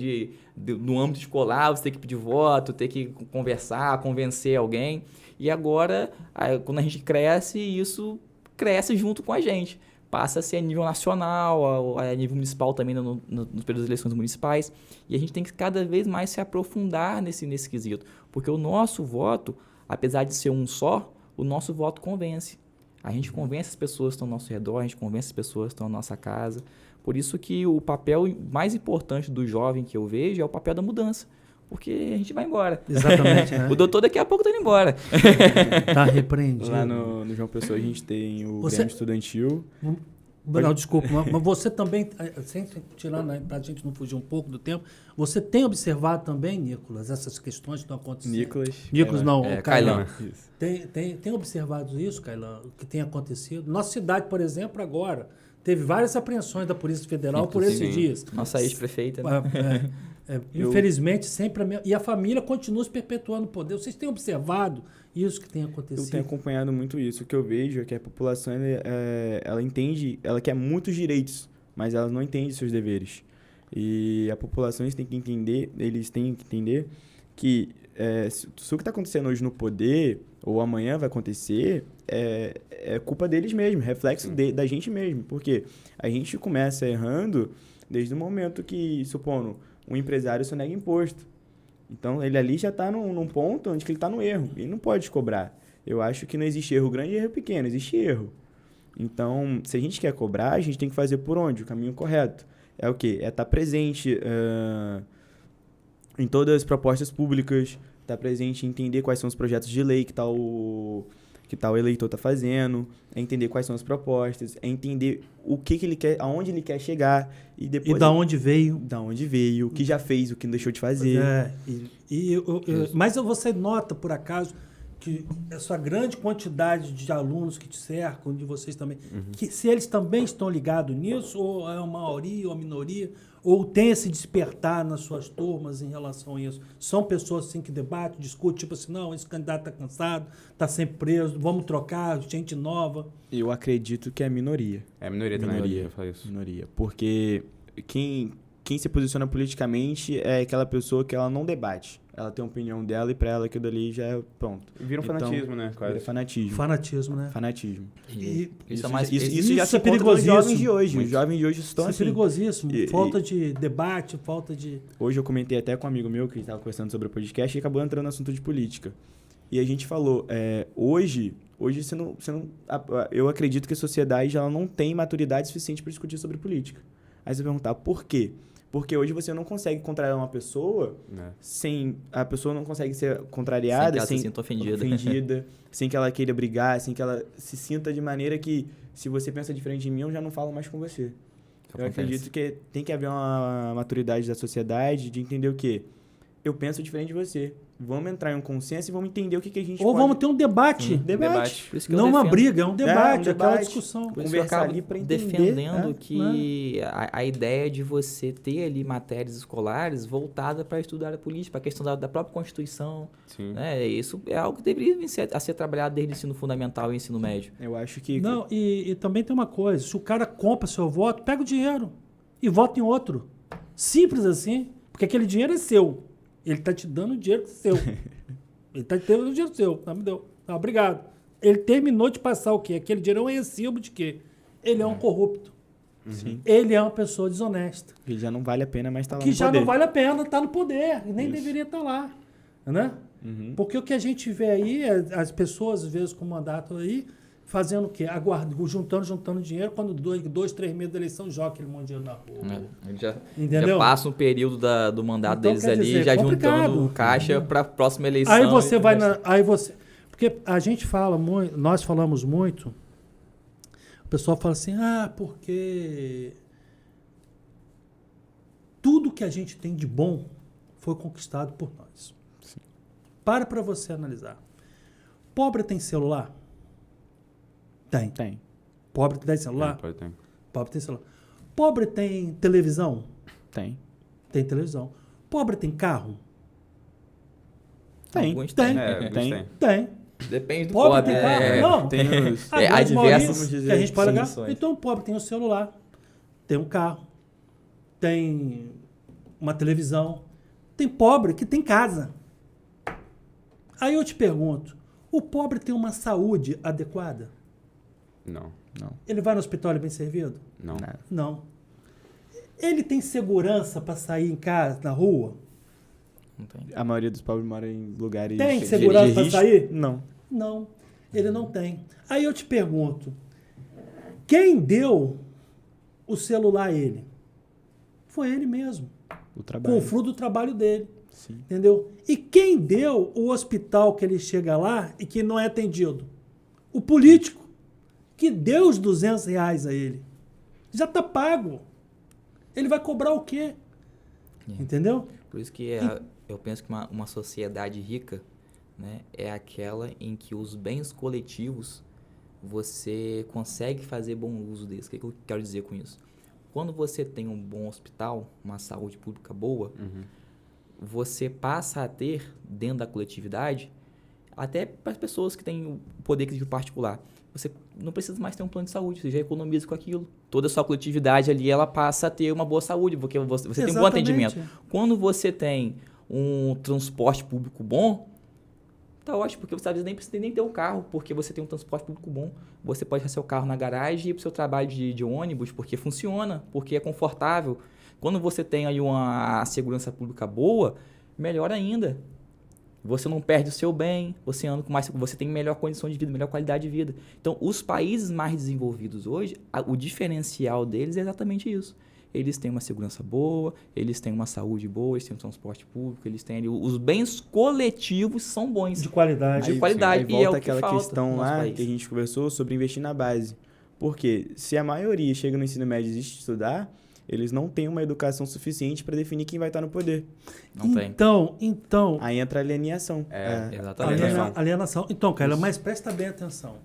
no âmbito escolar, você ter que pedir voto, ter que conversar, convencer alguém. E agora, quando a gente cresce, isso cresce junto com a gente. Passa a ser a nível nacional, a nível municipal também, no período das eleições municipais. E a gente tem que cada vez mais se aprofundar nesse quesito. Porque o nosso voto, apesar de ser um só, o nosso voto convence. A gente convence as pessoas que estão ao nosso redor, a gente convence as pessoas que estão na nossa casa. Por isso que o papel mais importante do jovem que eu vejo é o papel da mudança. Porque a gente vai embora. Exatamente. Né? O doutor daqui a pouco está indo embora. Tá repreendido. Lá no João Pessoa a gente tem o Grêmio Estudantil. Não, desculpa, mas você também, sem tirar, né, para a gente não fugir um pouco do tempo, você tem observado também, Nicolas, essas questões que estão acontecendo? Nicolas não, Kailan. Tem observado isso, Kailan, o que tem acontecido? Nossa cidade, por exemplo, agora, teve várias apreensões da Polícia Federal por esses dias. Nossa ex-prefeita. Né? Infelizmente, sempre e a família continua se perpetuando o poder. Vocês têm observado isso que tem acontecido? Eu tenho acompanhado muito isso. O que eu vejo é que a população ela entende, ela quer muitos direitos, mas ela não entende seus deveres. E a população eles têm que entender que se o que está acontecendo hoje no poder, ou amanhã vai acontecer, é culpa deles mesmos, reflexo da gente mesmo. Porque a gente começa errando desde o momento que, supondo, um empresário sonega imposto. Então, ele ali já está num ponto onde ele está no erro. Ele não pode cobrar. Eu acho que não existe erro grande e erro pequeno. Existe erro. Então, se a gente quer cobrar, a gente tem que fazer por onde? O caminho correto. É o quê? É estar presente em todas as propostas públicas, estar presente em entender quais são os projetos de lei que o eleitor está fazendo, é entender quais são as propostas, é entender o que ele quer, aonde ele quer chegar e depois... E da onde veio. Da onde veio, o que já fez, o que não deixou de fazer. Mas você nota, por acaso, que essa grande quantidade de alunos que te cercam, de vocês também, que se eles também estão ligados nisso, ou é uma maioria ou a minoria, ou tem esse despertar nas suas turmas em relação a isso? São pessoas assim que debatem, discutem, tipo assim, não, esse candidato está cansado, está sempre preso, vamos trocar, gente nova. Eu acredito que é a minoria. É a minoria também, eu falo isso. Minoria, porque quem se posiciona politicamente é aquela pessoa que ela não debate. Ela tem a opinião dela e pra ela aquilo ali já é pronto. Vira um fanatismo, né? Quase. Vira fanatismo. Fanatismo, né? Fanatismo. Isso já é se encontra nos perigosíssimo. jovens de hoje. Os jovens de hoje estão Isso é assim. perigosíssimo. Falta de debate, falta de... Hoje eu comentei até com um amigo meu que estava conversando sobre o podcast e acabou entrando no assunto de política. E a gente falou, hoje você não, eu acredito que a sociedade ela não tem maturidade suficiente para discutir sobre política. Aí você vai perguntar, por quê? Porque hoje você não consegue contrariar uma pessoa sem... A pessoa não consegue ser contrariada... Sem que ela se sinta ofendida. Sem que ela queira brigar, sem que ela se sinta de maneira que... Se você pensa diferente de mim, eu já não falo mais com você. Eu acredito que tem que haver uma maturidade da sociedade de entender o quê? Eu penso diferente de você. Vamos entrar em um consenso e vamos entender o que a gente Ou pode... vamos ter um debate. Debate. Por isso que eu Não uma defendo. briga, é um debate, um aquela debate. discussão. Por isso que eu Conversar acabo ali pra entender, defendendo que a ideia de você ter ali matérias escolares voltada para estudar a política, para a questão da própria Constituição. Sim. Né? Isso é algo que deveria a ser trabalhado desde o ensino fundamental e ensino médio. Eu acho que... Não, e também tem uma coisa, se o cara compra seu voto, pega o dinheiro e vota em outro. Simples assim, porque aquele dinheiro é seu. Ele está te dando o dinheiro que é seu. Ele tá tendo o dinheiro seu. Não, me deu. Tá, obrigado. Ele terminou de passar o quê? Aquele dinheiro é um recibo de quê? Ele é um corrupto. Sim. Ele é uma pessoa desonesta. Que já não vale a pena mais estar lá Que no já poder. não vale a pena estar no poder. E nem Isso. deveria estar lá. Né? Uhum. Porque o que a gente vê aí é as pessoas, às vezes, com mandato aí, fazendo o quê? Juntando dinheiro, quando 2, 3 meses da eleição, joga aquele monte de dinheiro na rua. Ele já Entendeu? passa um período do mandato Então, deles quer ali, dizer, já complicado. juntando caixa para a próxima eleição. Aí você e vai tudo mais. aí você, porque a gente fala muito, nós falamos muito, o pessoal fala assim, porque tudo que a gente tem de bom foi conquistado por nós. Sim. Para você analisar. Pobre tem celular? Tem. Tem. Pobre tem celular? Pode ter. Pobre tem celular. Pobre tem televisão? Tem. Tem televisão. Pobre tem carro? Tem. Alguns Tem. Alguns Tem. têm. Tem. Depende do Pobre pobre. tem carro? né? Não. Tem os... A há grande maioria diversas que a gente pode ligar. soluções. Então o pobre tem um celular, tem um carro, tem uma televisão. Tem pobre que tem casa. Aí eu te pergunto, o pobre tem uma saúde adequada? Não. Não. Ele vai no hospital bem servido? Não. Nada. Não. Ele tem segurança para sair em casa, na rua? Não tem. A maioria dos pobres mora em lugares... Tem de segurança pra risco. sair? Não. Não, ele não tem. Aí eu te pergunto, quem deu o celular a ele? Foi ele mesmo, O com trabalho. o fruto do trabalho dele, Sim. entendeu? E quem deu o hospital que ele chega lá e que não é atendido? O político, que deu os R$200 a ele. Já está pago. Ele vai cobrar o quê? Entendeu? Por isso que eu penso que uma sociedade rica, né, é aquela em que os bens coletivos você consegue fazer bom uso deles. O que eu quero dizer com isso? Quando você tem um bom hospital, uma saúde pública boa, você passa a ter, dentro da coletividade, até para as pessoas que têm o poder aquisitivo particular, você não precisa mais ter um plano de saúde, você já economiza com aquilo. Toda a sua coletividade ali, ela passa a ter uma boa saúde, porque você tem um bom Exatamente. atendimento. Quando você tem um transporte público bom, tá ótimo, porque você às vezes nem precisa nem ter um carro, porque você tem um transporte público bom. Você pode deixar seu carro na garagem e ir para o seu trabalho de ônibus, porque funciona, porque é confortável. Quando você tem aí uma segurança pública boa, melhor ainda. Você não perde o seu bem, você anda com mais, você tem melhor condição de vida, melhor qualidade de vida. Então, os países mais desenvolvidos hoje, o diferencial deles é exatamente isso. Eles têm uma segurança boa, eles têm uma saúde boa, eles têm um transporte público, eles têm ali, os bens coletivos são bons. De qualidade. De qualidade. Aí E é volta o que aquela falta questão no nosso lá país. que a gente conversou sobre investir na base. Porque se a maioria chega no ensino médio e desiste de estudar, eles não têm uma educação suficiente para definir quem vai estar no poder. Não tem. Então, Aí entra a alienação. Exatamente. alienação. Então, cara, mas presta bem atenção.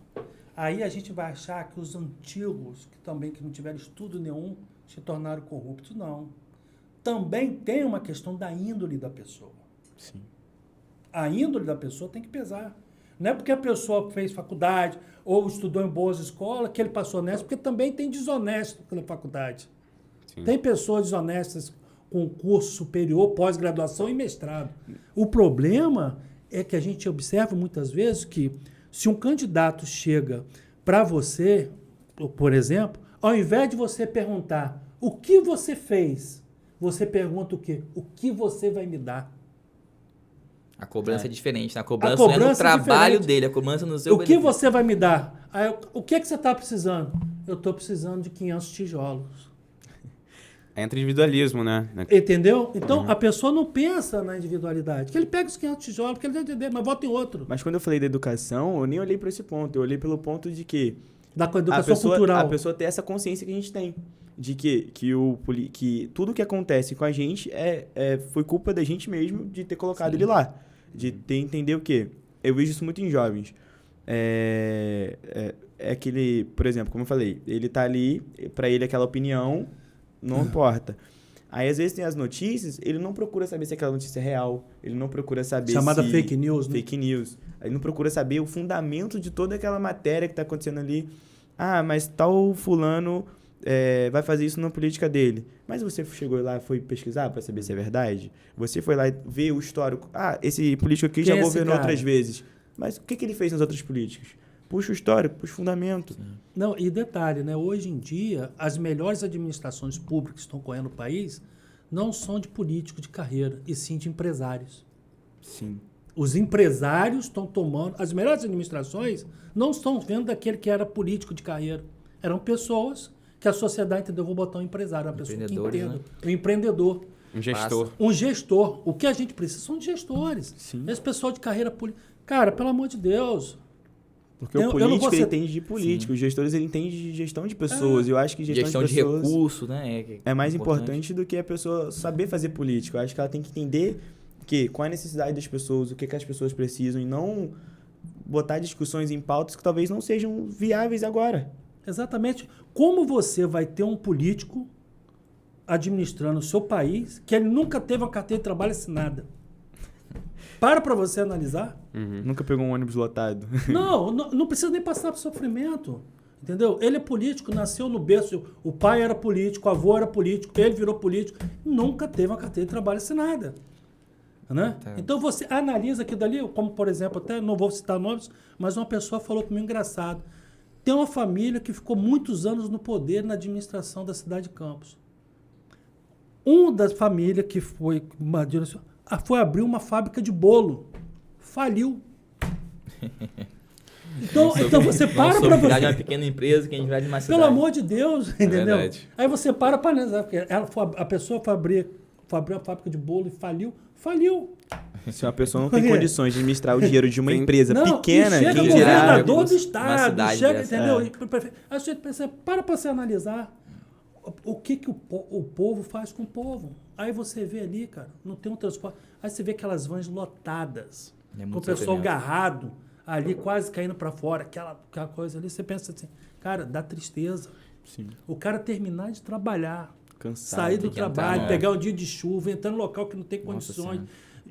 Aí a gente vai achar que os antigos, que não tiveram estudo nenhum, se tornaram corruptos. Não. Também tem uma questão da índole da pessoa. Sim. A índole da pessoa tem que pesar. Não é porque a pessoa fez faculdade ou estudou em boas escolas que ele passou honesto, porque também tem desonesto pela faculdade. Sim. Tem pessoas desonestas com curso superior, pós-graduação e mestrado. O problema é que a gente observa muitas vezes que se um candidato chega para você, por exemplo, ao invés de você perguntar o que você fez, você pergunta o quê? O que você vai me dar? A cobrança é diferente, né? A cobrança, cobrança não é no é trabalho diferente. dele, a cobrança no seu O que benefício. você vai me dar? Aí, o que você está precisando? Eu estou precisando de 500 tijolos. Entra individualismo, né? Entendeu? Então, a pessoa não pensa na individualidade. Que ele pega os 500 tijolos, porque ele vai entender, mas vota em outro. Mas quando eu falei da educação, eu nem olhei para esse ponto. Eu olhei pelo ponto de que Da educação cultural. a pessoa ter essa consciência que a gente tem. De que que tudo que acontece com a gente foi culpa da gente mesmo de ter colocado ele lá. De ter entender o quê? Eu vejo isso muito em jovens. É aquele, por exemplo, como eu falei, ele tá ali, para ele aquela opinião não importa. Aí, às vezes, tem as notícias, ele não procura saber se aquela notícia é real, ele não procura saber Chamada se... fake news, né? Fake news. Ele não procura saber o fundamento de toda aquela matéria que tá acontecendo ali. Ah, mas tal fulano vai fazer isso na política dele. Mas você chegou lá e foi pesquisar para saber se é verdade? Você foi lá e ver o histórico. Esse político aqui Quem já é governou esse cara? outras vezes. Mas o que ele fez nas outras políticas? Puxa o histórico, puxa o fundamento. Não, e detalhe, né? Hoje em dia, as melhores administrações públicas que estão correndo no país não são de políticos de carreira, e sim de empresários. Sim. Os empresários estão tomando... As melhores administrações não estão vendo daquele que era político de carreira. Eram pessoas que a sociedade entendeu, vou botar um empresário, uma pessoa que Empreendedores, entenda. né? Um empreendedor. Um gestor. Um gestor. O que a gente precisa são de gestores. Sim. Esse pessoal de carreira política... Cara, pelo amor de Deus... Porque Eu o não político, vou ele ser- entende de política. Os gestores, ele entende de gestão de pessoas. Eu acho que Gestão de pessoas recurso, né? é mais importante do que a pessoa saber fazer política. Eu acho que ela tem que entender qual é a necessidade das pessoas, o que as pessoas precisam, e não botar discussões em pautas que talvez não sejam viáveis agora. Exatamente. Como você vai ter um político administrando o seu país que ele nunca teve uma carteira de trabalho assinada? Para você analisar. Nunca pegou um ônibus lotado. Não precisa nem passar por sofrimento. Entendeu? Ele é político, nasceu no berço. O pai era político, o avô era político, ele virou político. Nunca teve uma carteira de trabalho assinada. Né? Então você analisa aquilo dali, como por exemplo, até não vou citar nomes, mas uma pessoa falou comigo engraçado. Tem uma família que ficou muitos anos no poder na administração da cidade de Campos. Um das famílias que foi abrir uma fábrica de bolo. Faliu. Então você para para você. você. Uma pequena empresa que a gente vai de uma cidade. Pelo amor de Deus, entendeu? verdade. Aí você para analisar, porque a pessoa abriu uma fábrica de bolo e faliu. Se uma pessoa não tem condições de administrar o dinheiro de uma empresa Não, pequena, e chega quem o dirá- governador do uma estado, cidade chega, dessa. entendeu? Aí você pensa, para você analisar o que o povo faz com o povo. Aí você vê ali, cara, não tem um transporte. Aí você vê aquelas vans lotadas, É com o muito pessoal sofrimento. agarrado, ali quase caindo para fora, aquela coisa ali. Você pensa assim, cara, dá tristeza. Sim. O cara terminar de trabalhar, Cansado, sair do tem que entrar, trabalho, né? pegar um dia de chuva, entrar no local que não tem Nossa condições, Senhora.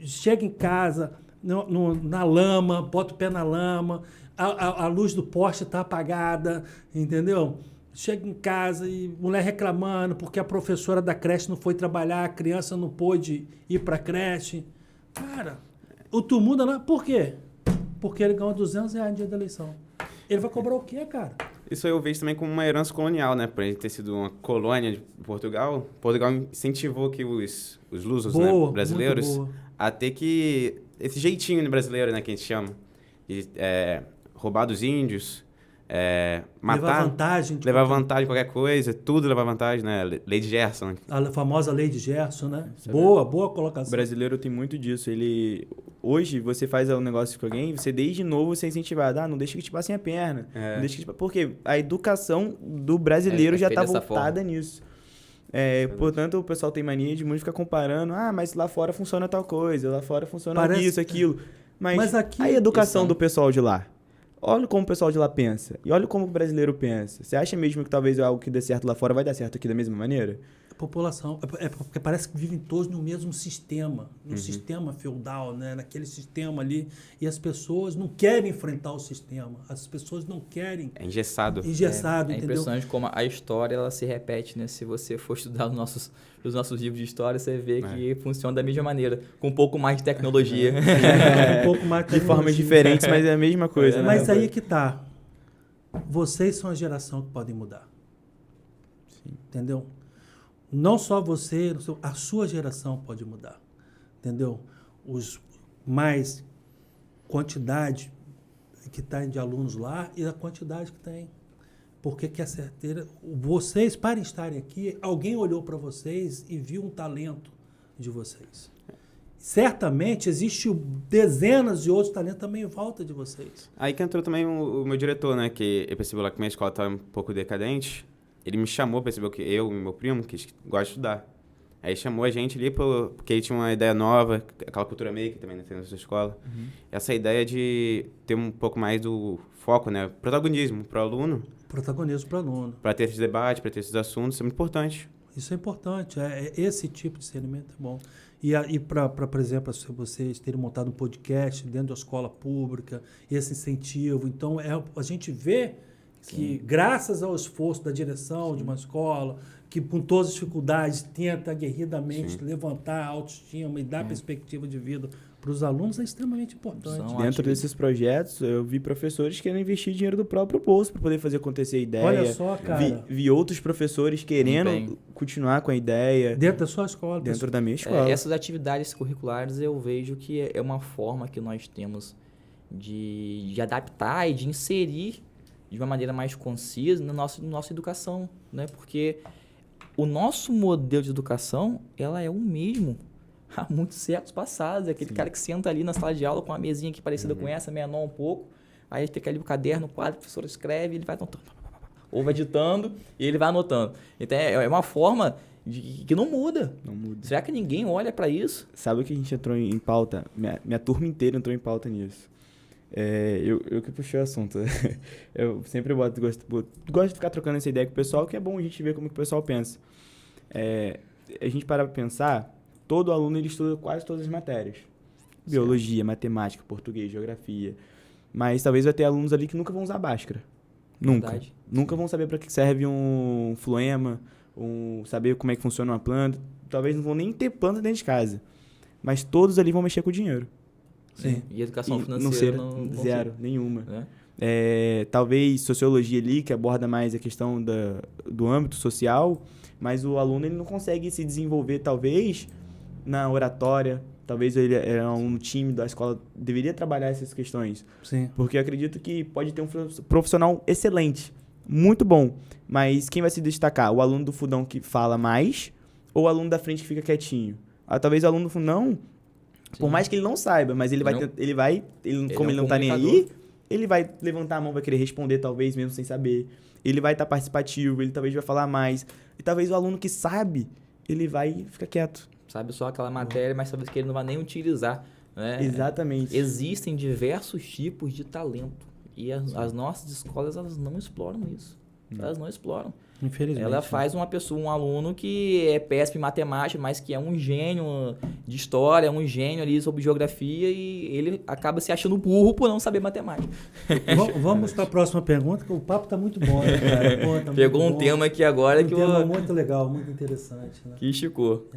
chega em casa, na lama, bota o pé na lama, a luz do poste está apagada, entendeu? Chega em casa e mulher reclamando porque a professora da creche não foi trabalhar, a criança não pôde ir para a creche. Cara, o tumulto... Por quê? Porque ele ganhou R$200 no dia da eleição. Ele vai cobrar o quê, cara? Isso eu vejo também como uma herança colonial, né? Por ele ter sido uma colônia de Portugal, Portugal incentivou que os lusos, Boa, né, muito brasileiros boa. a ter que... Esse jeitinho brasileiro, né, que a gente chama. De roubar dos índios, matar... Levar vantagem. de Levar qualquer- vantagem de qualquer coisa, tudo levar vantagem, né? Lei de Gerson. A famosa lei de Gerson, né? Boa colocação. O brasileiro tem muito disso. Hoje, você faz um negócio com alguém, você desde novo você é incentivado. Não deixa que te passem a perna. Não deixa que porque a educação do brasileiro já feita está dessa voltada nisso. Portanto, o pessoal tem mania de muito ficar comparando. Mas lá fora funciona tal coisa, lá fora funciona Parece- isso, aquilo. Mas aqui- a educação Isso. do pessoal de lá. Olha como o pessoal de lá pensa. E olha como o brasileiro pensa. Você acha mesmo que talvez algo que dê certo lá fora vai dar certo aqui da mesma maneira? População. É porque parece que vivem todos no mesmo sistema, no sistema feudal, né? Naquele sistema ali. E as pessoas não querem enfrentar o sistema. As pessoas não querem É engessado. engessado, É entendeu? impressionante como a história ela se repete, né? Se você for estudar os nossos livros de história, você vê que funciona da mesma maneira, com um pouco mais de tecnologia. Um pouco mais De formas tecnologia. diferentes, mas é a mesma coisa, né? Mas aí que tá. Vocês são a geração que podem mudar. Entendeu? Não só você, a sua geração pode mudar. Entendeu? Os mais quantidade que tem de alunos lá e a quantidade que tem. Porque que é certeira. Vocês, para estarem aqui, alguém olhou para vocês e viu um talento de vocês. Certamente existe dezenas de outros talentos também em volta de vocês. Aí que entrou também o meu diretor, né? Que eu percebi lá que minha escola estava um pouco decadente. Ele me chamou, percebeu que eu e meu primo, que gosta de estudar. Aí chamou a gente ali porque ele tinha uma ideia nova, aquela cultura maker também, né, tem na sua escola. Essa ideia de ter um pouco mais do foco, né? Protagonismo para o aluno, Protagonismo para o aluno. para ter esse debate, para ter esses assuntos, é muito importante. Isso é importante. Esse tipo de discernimento é bom. E para, por exemplo, se vocês terem montado um podcast dentro da escola pública, esse incentivo. Então, a gente vê que graças ao esforço da direção de uma escola, que com todas as dificuldades tenta aguerridamente levantar a autoestima e dar perspectiva de vida para os alunos, é extremamente importante. Dentro desses projetos, eu vi professores querendo investir dinheiro do próprio bolso para poder fazer acontecer a ideia. Olha só, cara. Vi outros professores querendo continuar com a ideia. Dentro da sua escola. Dentro da minha escola. Essas atividades curriculares eu vejo que é uma forma que nós temos de adaptar e de inserir de uma maneira mais concisa na nossa educação, né? Porque o nosso modelo de educação, ela é o mesmo há muitos séculos passados. É aquele cara que senta ali na sala de aula com uma mesinha aqui parecida com essa, menor um pouco, aí tem ali o caderno, o quadro, o professor escreve, ele vai anotando, ou vai ditando e ele vai anotando. Então é uma forma que não muda. Não muda. Será que ninguém olha para isso? Sabe o que a gente entrou em pauta? Minha turma inteira entrou em pauta nisso. Eu que puxei o assunto. Eu sempre gosto de ficar trocando essa ideia com o pessoal, que é bom a gente ver como que o pessoal pensa. A gente para pensar, todo aluno ele estuda quase todas as matérias. Biologia, matemática, português, geografia. Mas talvez vai ter alunos ali que nunca vão usar Bhaskara. Nunca. Verdade. Nunca vão saber para que serve um floema, saber como é que funciona uma planta. Talvez não vão nem ter planta dentro de casa. Mas todos ali vão mexer com o dinheiro. Sim. E educação financeira não zero, nenhuma. Talvez sociologia ali, que aborda mais a questão do âmbito social, mas o aluno ele não consegue se desenvolver, talvez, na oratória. Talvez ele é um tímido, a escola deveria trabalhar essas questões. Sim. Porque eu acredito que pode ter um profissional excelente, muito bom, mas quem vai se destacar? O aluno do fundão que fala mais ou o aluno da frente que fica quietinho? Talvez o aluno do fundão, por mais que ele não saiba, mas como ele não tá nem aí, ele vai levantar a mão, vai querer responder, talvez, mesmo sem saber. Ele vai estar participativo, ele talvez vai falar mais. E talvez o aluno que sabe, ele vai ficar quieto. Sabe só aquela matéria, mas talvez que ele não vai nem utilizar. Né? Exatamente. Existem diversos tipos de talento. E as nossas escolas, elas não exploram isso. Elas não exploram. Infelizmente. Ela faz um aluno que é péssimo em matemática, mas que é um gênio de história, um gênio ali sobre geografia, e ele acaba se achando burro por não saber matemática. Vamos para a próxima pergunta, que o papo está muito bom, né, cara? Pô, tá Pegou muito um bom. tema aqui agora um tema muito legal, muito interessante. Né? Que esticou.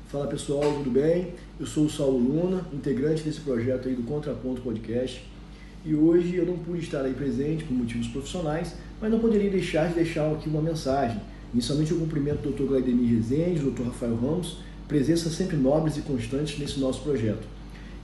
Fala pessoal, tudo bem? Eu sou o Saulo Luna, integrante desse projeto aí do Contraponto Podcast. E hoje eu não pude estar aí presente por motivos profissionais, mas não poderia deixar de deixar aqui uma mensagem. Inicialmente eu cumprimento o Dr. Glaidemir Rezende, o Dr. Rafael Ramos, presenças sempre nobres e constantes nesse nosso projeto.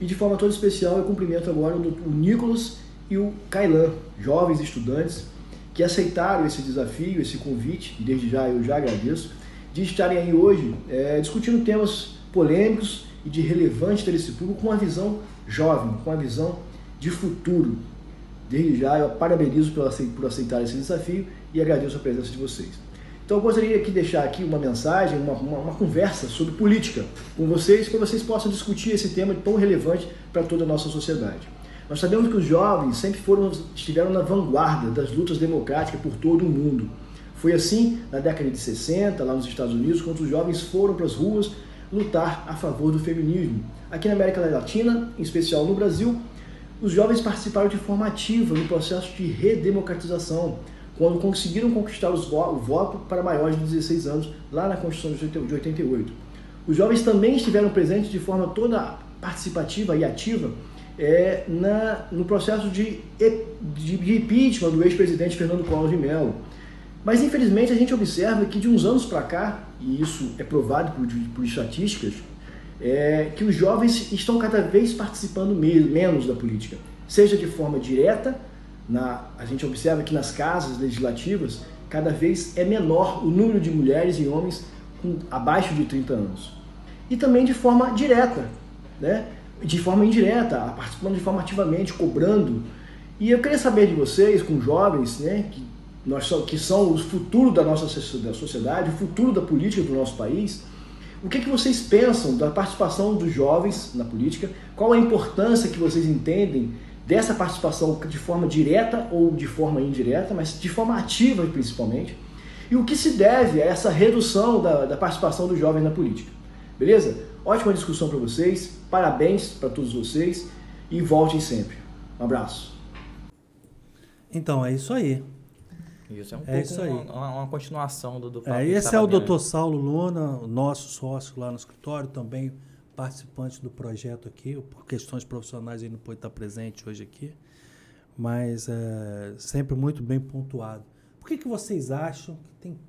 E de forma toda especial eu cumprimento agora o Nicolas e o Kailan, jovens estudantes, que aceitaram esse desafio, esse convite, e desde já eu já agradeço, de estarem aí hoje discutindo temas polêmicos e de relevante interesse público com uma visão jovem, com uma visão de futuro. Desde já eu parabenizo por aceitar esse desafio e agradeço a presença de vocês. Então eu gostaria de deixar aqui uma mensagem, uma conversa sobre política com vocês, para que vocês possam discutir esse tema tão relevante para toda a nossa sociedade. Nós sabemos que os jovens sempre estiveram na vanguarda das lutas democráticas por todo o mundo. Foi assim na década de 60, lá nos Estados Unidos, quando os jovens foram para as ruas lutar a favor do feminismo. Aqui na América Latina, em especial no Brasil, os jovens participaram de forma ativa no processo de redemocratização, quando conseguiram conquistar o voto para maiores de 16 anos, lá na Constituição de 88. Os jovens também estiveram presentes de forma toda participativa e ativa no processo de impeachment do ex-presidente Fernando Collor de Mello. Mas, infelizmente, a gente observa que de uns anos para cá, e isso é provado por estatísticas, que os jovens estão cada vez participando menos da política, seja de forma direta. A gente observa que nas casas legislativas cada vez é menor o número de mulheres e homens abaixo de 30 anos. E também de forma direta, né? De forma indireta, participando de forma ativamente, cobrando. E eu queria saber de vocês, com jovens, né, que são o futuro da nossa sociedade, o futuro da política do nosso país, o que vocês pensam da participação dos jovens na política? Qual a importância que vocês entendem dessa participação de forma direta ou de forma indireta, mas de forma ativa principalmente? E o que se deve a essa redução da participação dos jovens na política? Beleza? Ótima discussão para vocês, parabéns para todos vocês e voltem sempre. Um abraço. Então, é isso aí. Isso é um É pouco isso aí. uma continuação do papo que a gente Esse é tava o tendo. Dr. Saulo Luna, o nosso sócio lá no escritório, também participante do projeto aqui, por questões profissionais ele não pôde estar presente hoje aqui, mas sempre muito bem pontuado. Por que vocês acham que tem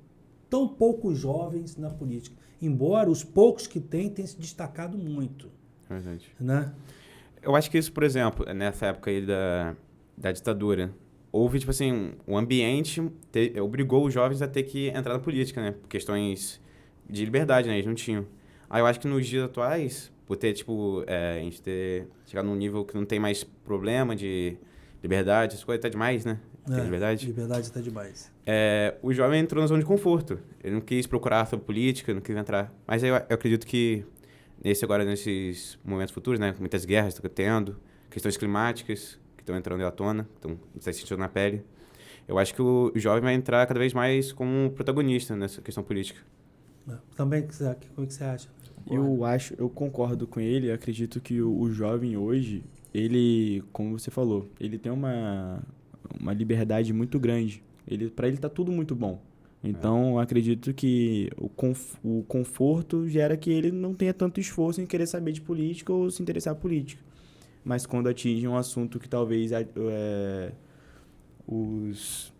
tão poucos jovens na política? Embora os poucos que tem tenham se destacado muito, Verdade. né? Eu acho que isso, por exemplo, nessa época aí da ditadura, houve, tipo assim, o ambiente obrigou os jovens a ter que entrar na política, né? Por questões de liberdade, né? Eles não tinham. Aí eu acho que nos dias atuais, por ter, tipo, a gente ter chegado num nível que não tem mais problema de liberdade, as coisas tá demais, né? Tem liberdade. Liberdade está demais. O jovem entrou na zona de conforto. Ele não quis procurar sobre política, não quis entrar. Mas eu acredito que nesses momentos futuros, né? Muitas guerras estão tendo, questões climáticas que estão entrando à tona, a gente está sentindo na pele. Eu acho que o jovem vai entrar cada vez mais como protagonista nessa questão política. Também, como é que você acha? Eu concordo com ele, eu acredito que o jovem hoje, ele, como você falou, ele tem uma liberdade muito grande. Para ele tá tudo muito bom. Então, eu acredito que o conforto gera que ele não tenha tanto esforço em querer saber de política ou se interessar por política. Mas quando atinge um assunto que talvez os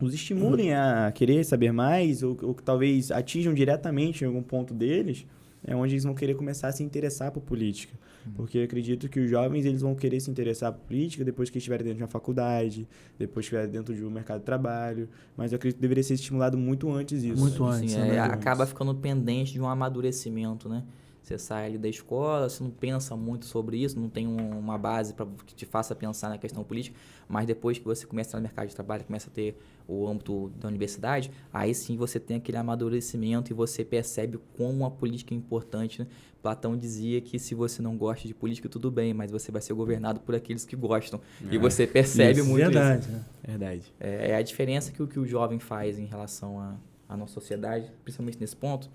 estimulem a querer saber mais ou que talvez atinjam diretamente em algum ponto deles, é onde eles vão querer começar a se interessar por política. Porque eu acredito que os jovens eles vão querer se interessar por política depois que estiverem dentro de uma faculdade, depois que estiverem dentro de um mercado de trabalho. Mas eu acredito que deveria ser estimulado muito antes disso. Muito antes. Sim, né? acaba ficando pendente de um amadurecimento, né? Você sai ali da escola, você não pensa muito sobre isso, não tem uma base que te faça pensar na questão política, mas depois que você começa a entrar no mercado de trabalho, começa a ter o âmbito da universidade, aí sim você tem aquele amadurecimento e você percebe como a política é importante, né? Platão dizia que se você não gosta de política, tudo bem, mas você vai ser governado por aqueles que gostam. E você percebe muito verdade, isso. né? Verdade. É a diferença que o jovem faz em relação à nossa sociedade, principalmente nesse ponto,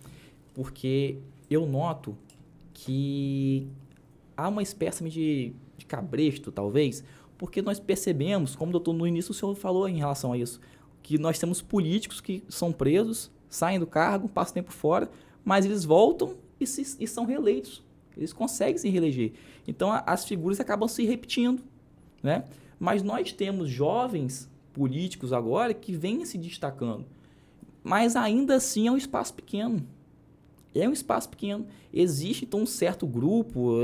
porque eu noto que há uma espécie de cabresto, talvez, porque nós percebemos, como doutor, no início o senhor falou em relação a isso, que nós temos políticos que são presos, saem do cargo, passam tempo fora, mas eles voltam e são reeleitos. Eles conseguem se reeleger. Então, as figuras acabam se repetindo, né? Mas nós temos jovens políticos agora que vêm se destacando. Mas ainda assim é um espaço pequeno. É um espaço pequeno. Existe, então, um certo grupo,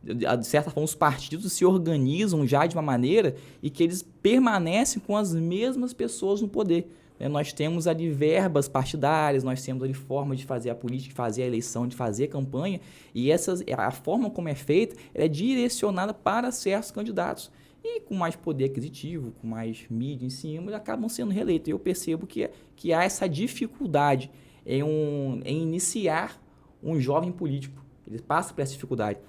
de certa forma, os partidos se organizam já de uma maneira e que eles permanecem com as mesmas pessoas no poder. Nós temos ali verbas partidárias, nós temos ali forma de fazer a política, de fazer a eleição, de fazer a campanha, e a forma como é feita é direcionada para certos candidatos. E com mais poder aquisitivo, com mais mídia em cima, eles acabam sendo reeleitos. Eu percebo que há essa dificuldade em iniciar um jovem político. Ele passa por essa dificuldade.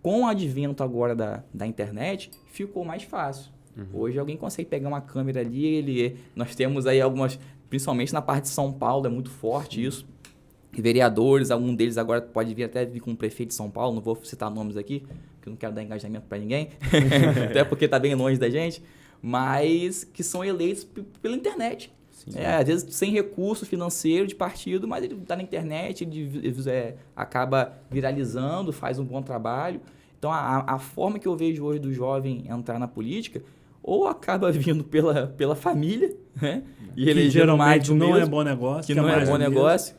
Com o advento agora da internet, ficou mais fácil. Hoje alguém consegue pegar uma câmera ali, nós temos aí algumas, principalmente na parte de São Paulo, é muito forte isso. E vereadores, algum deles agora pode vir como prefeito de São Paulo, não vou citar nomes aqui, porque eu não quero dar engajamento para ninguém, até porque está bem longe da gente, mas que são eleitos pela internet. Às vezes sem recurso financeiro de partido, mas ele está na internet, ele acaba viralizando, faz um bom trabalho. Então, a forma que eu vejo hoje do jovem entrar na política, ou acaba vindo pela família, né? E que geralmente não mesmo, é bom negócio. que não é bom negócio.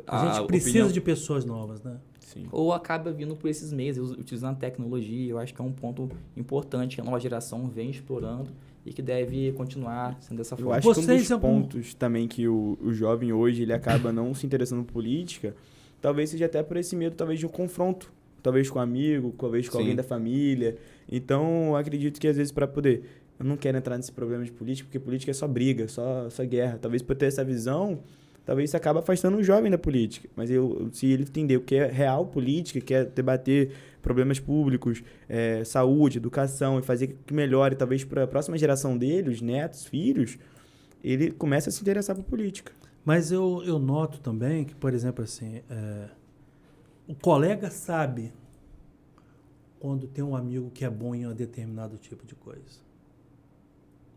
A gente precisa de pessoas novas, né? Sim. Ou acaba vindo por esses meios, utilizando a tecnologia. Eu acho que é um ponto importante que a nova geração vem explorando e que deve continuar sendo dessa forma. Eu acho que um dos pontos também que o jovem hoje ele acaba não se interessando por política, talvez seja até por esse medo talvez de um confronto, talvez com um amigo, talvez com alguém da família. Então, eu acredito que às vezes para poder... Eu não quero entrar nesse problema de política, porque política é só briga, só guerra. Talvez por ter essa visão, talvez isso acabe afastando o jovem da política. Mas se ele entender o que é real política, que é debater problemas públicos, saúde, educação, e fazer que melhore, talvez para a próxima geração dele, os netos, filhos, ele começa a se interessar por política. Mas eu noto também que, por exemplo, assim, o colega sabe quando tem um amigo que é bom em um determinado tipo de coisa.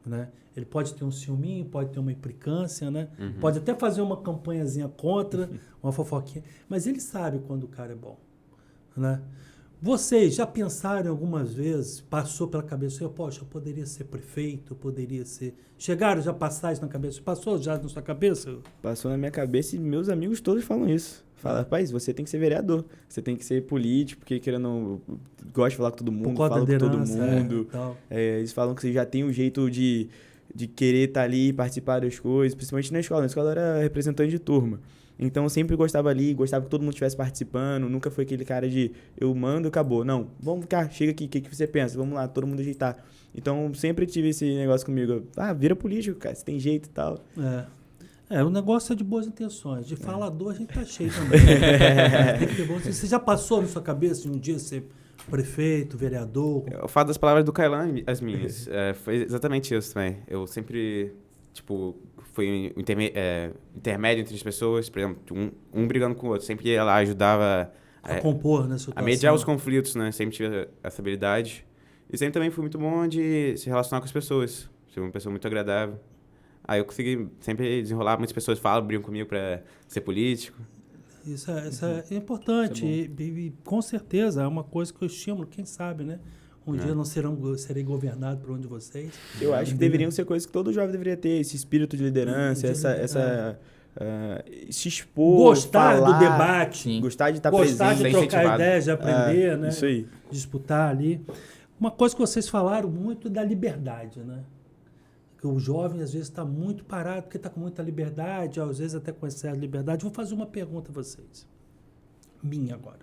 né? Ele pode ter um ciúminho, pode ter uma implicância, né? Pode até fazer uma campanhazinha contra, uma fofoquinha, mas ele sabe quando o cara é bom, né? Vocês já pensaram algumas vezes, passou pela cabeça, poxa, eu poderia ser prefeito, eu poderia ser... Chegaram já passagens na cabeça? Passou já na sua cabeça? Passou na minha cabeça e meus amigos todos falam isso. Fala, rapaz, você tem que ser vereador, você tem que ser político, porque querendo, gosta de falar com todo mundo, fala com todo mundo. Eles falam que você já tem um jeito de querer estar ali, participar das coisas, principalmente na escola. Na escola eu era representante de turma. Então eu sempre gostava ali, gostava que todo mundo estivesse participando, nunca foi aquele cara de eu mando, acabou. Não, vamos cá, chega aqui, o que você pensa? Vamos lá, todo mundo ajeitar. Então sempre tive esse negócio comigo, vira político, cara, você tem jeito e tal. O negócio é de boas intenções, de falador a gente tá cheio também. Você já passou na sua cabeça de um dia ser prefeito, vereador? Eu falo das palavras do Kailan, as minhas. Foi exatamente isso também. Eu sempre, fui intermédio entre as pessoas, por exemplo, um brigando com o outro. Sempre ia lá, ajudava a compor, né, a mediar os conflitos, né? Sempre tive essa habilidade. E sempre também fui muito bom de se relacionar com as pessoas. Ser uma pessoa muito agradável. Aí eu consegui sempre desenrolar. Muitas pessoas brigam comigo para ser político. Isso é importante. E com certeza é uma coisa que eu estimulo, quem sabe, né? Um dia não serei governado por um de vocês. Eu acho que deveriam ser coisas que todo jovem deveria ter, esse espírito de liderança, se expor, gostar falar, do debate, gostar de estar gostar presente, de trocar ideias, de aprender, né? Isso aí. Disputar ali. Uma coisa que vocês falaram muito da liberdade, né? Que o jovem às vezes está muito parado porque está com muita liberdade, às vezes até com excesso de liberdade. Vou fazer uma pergunta a vocês, minha agora.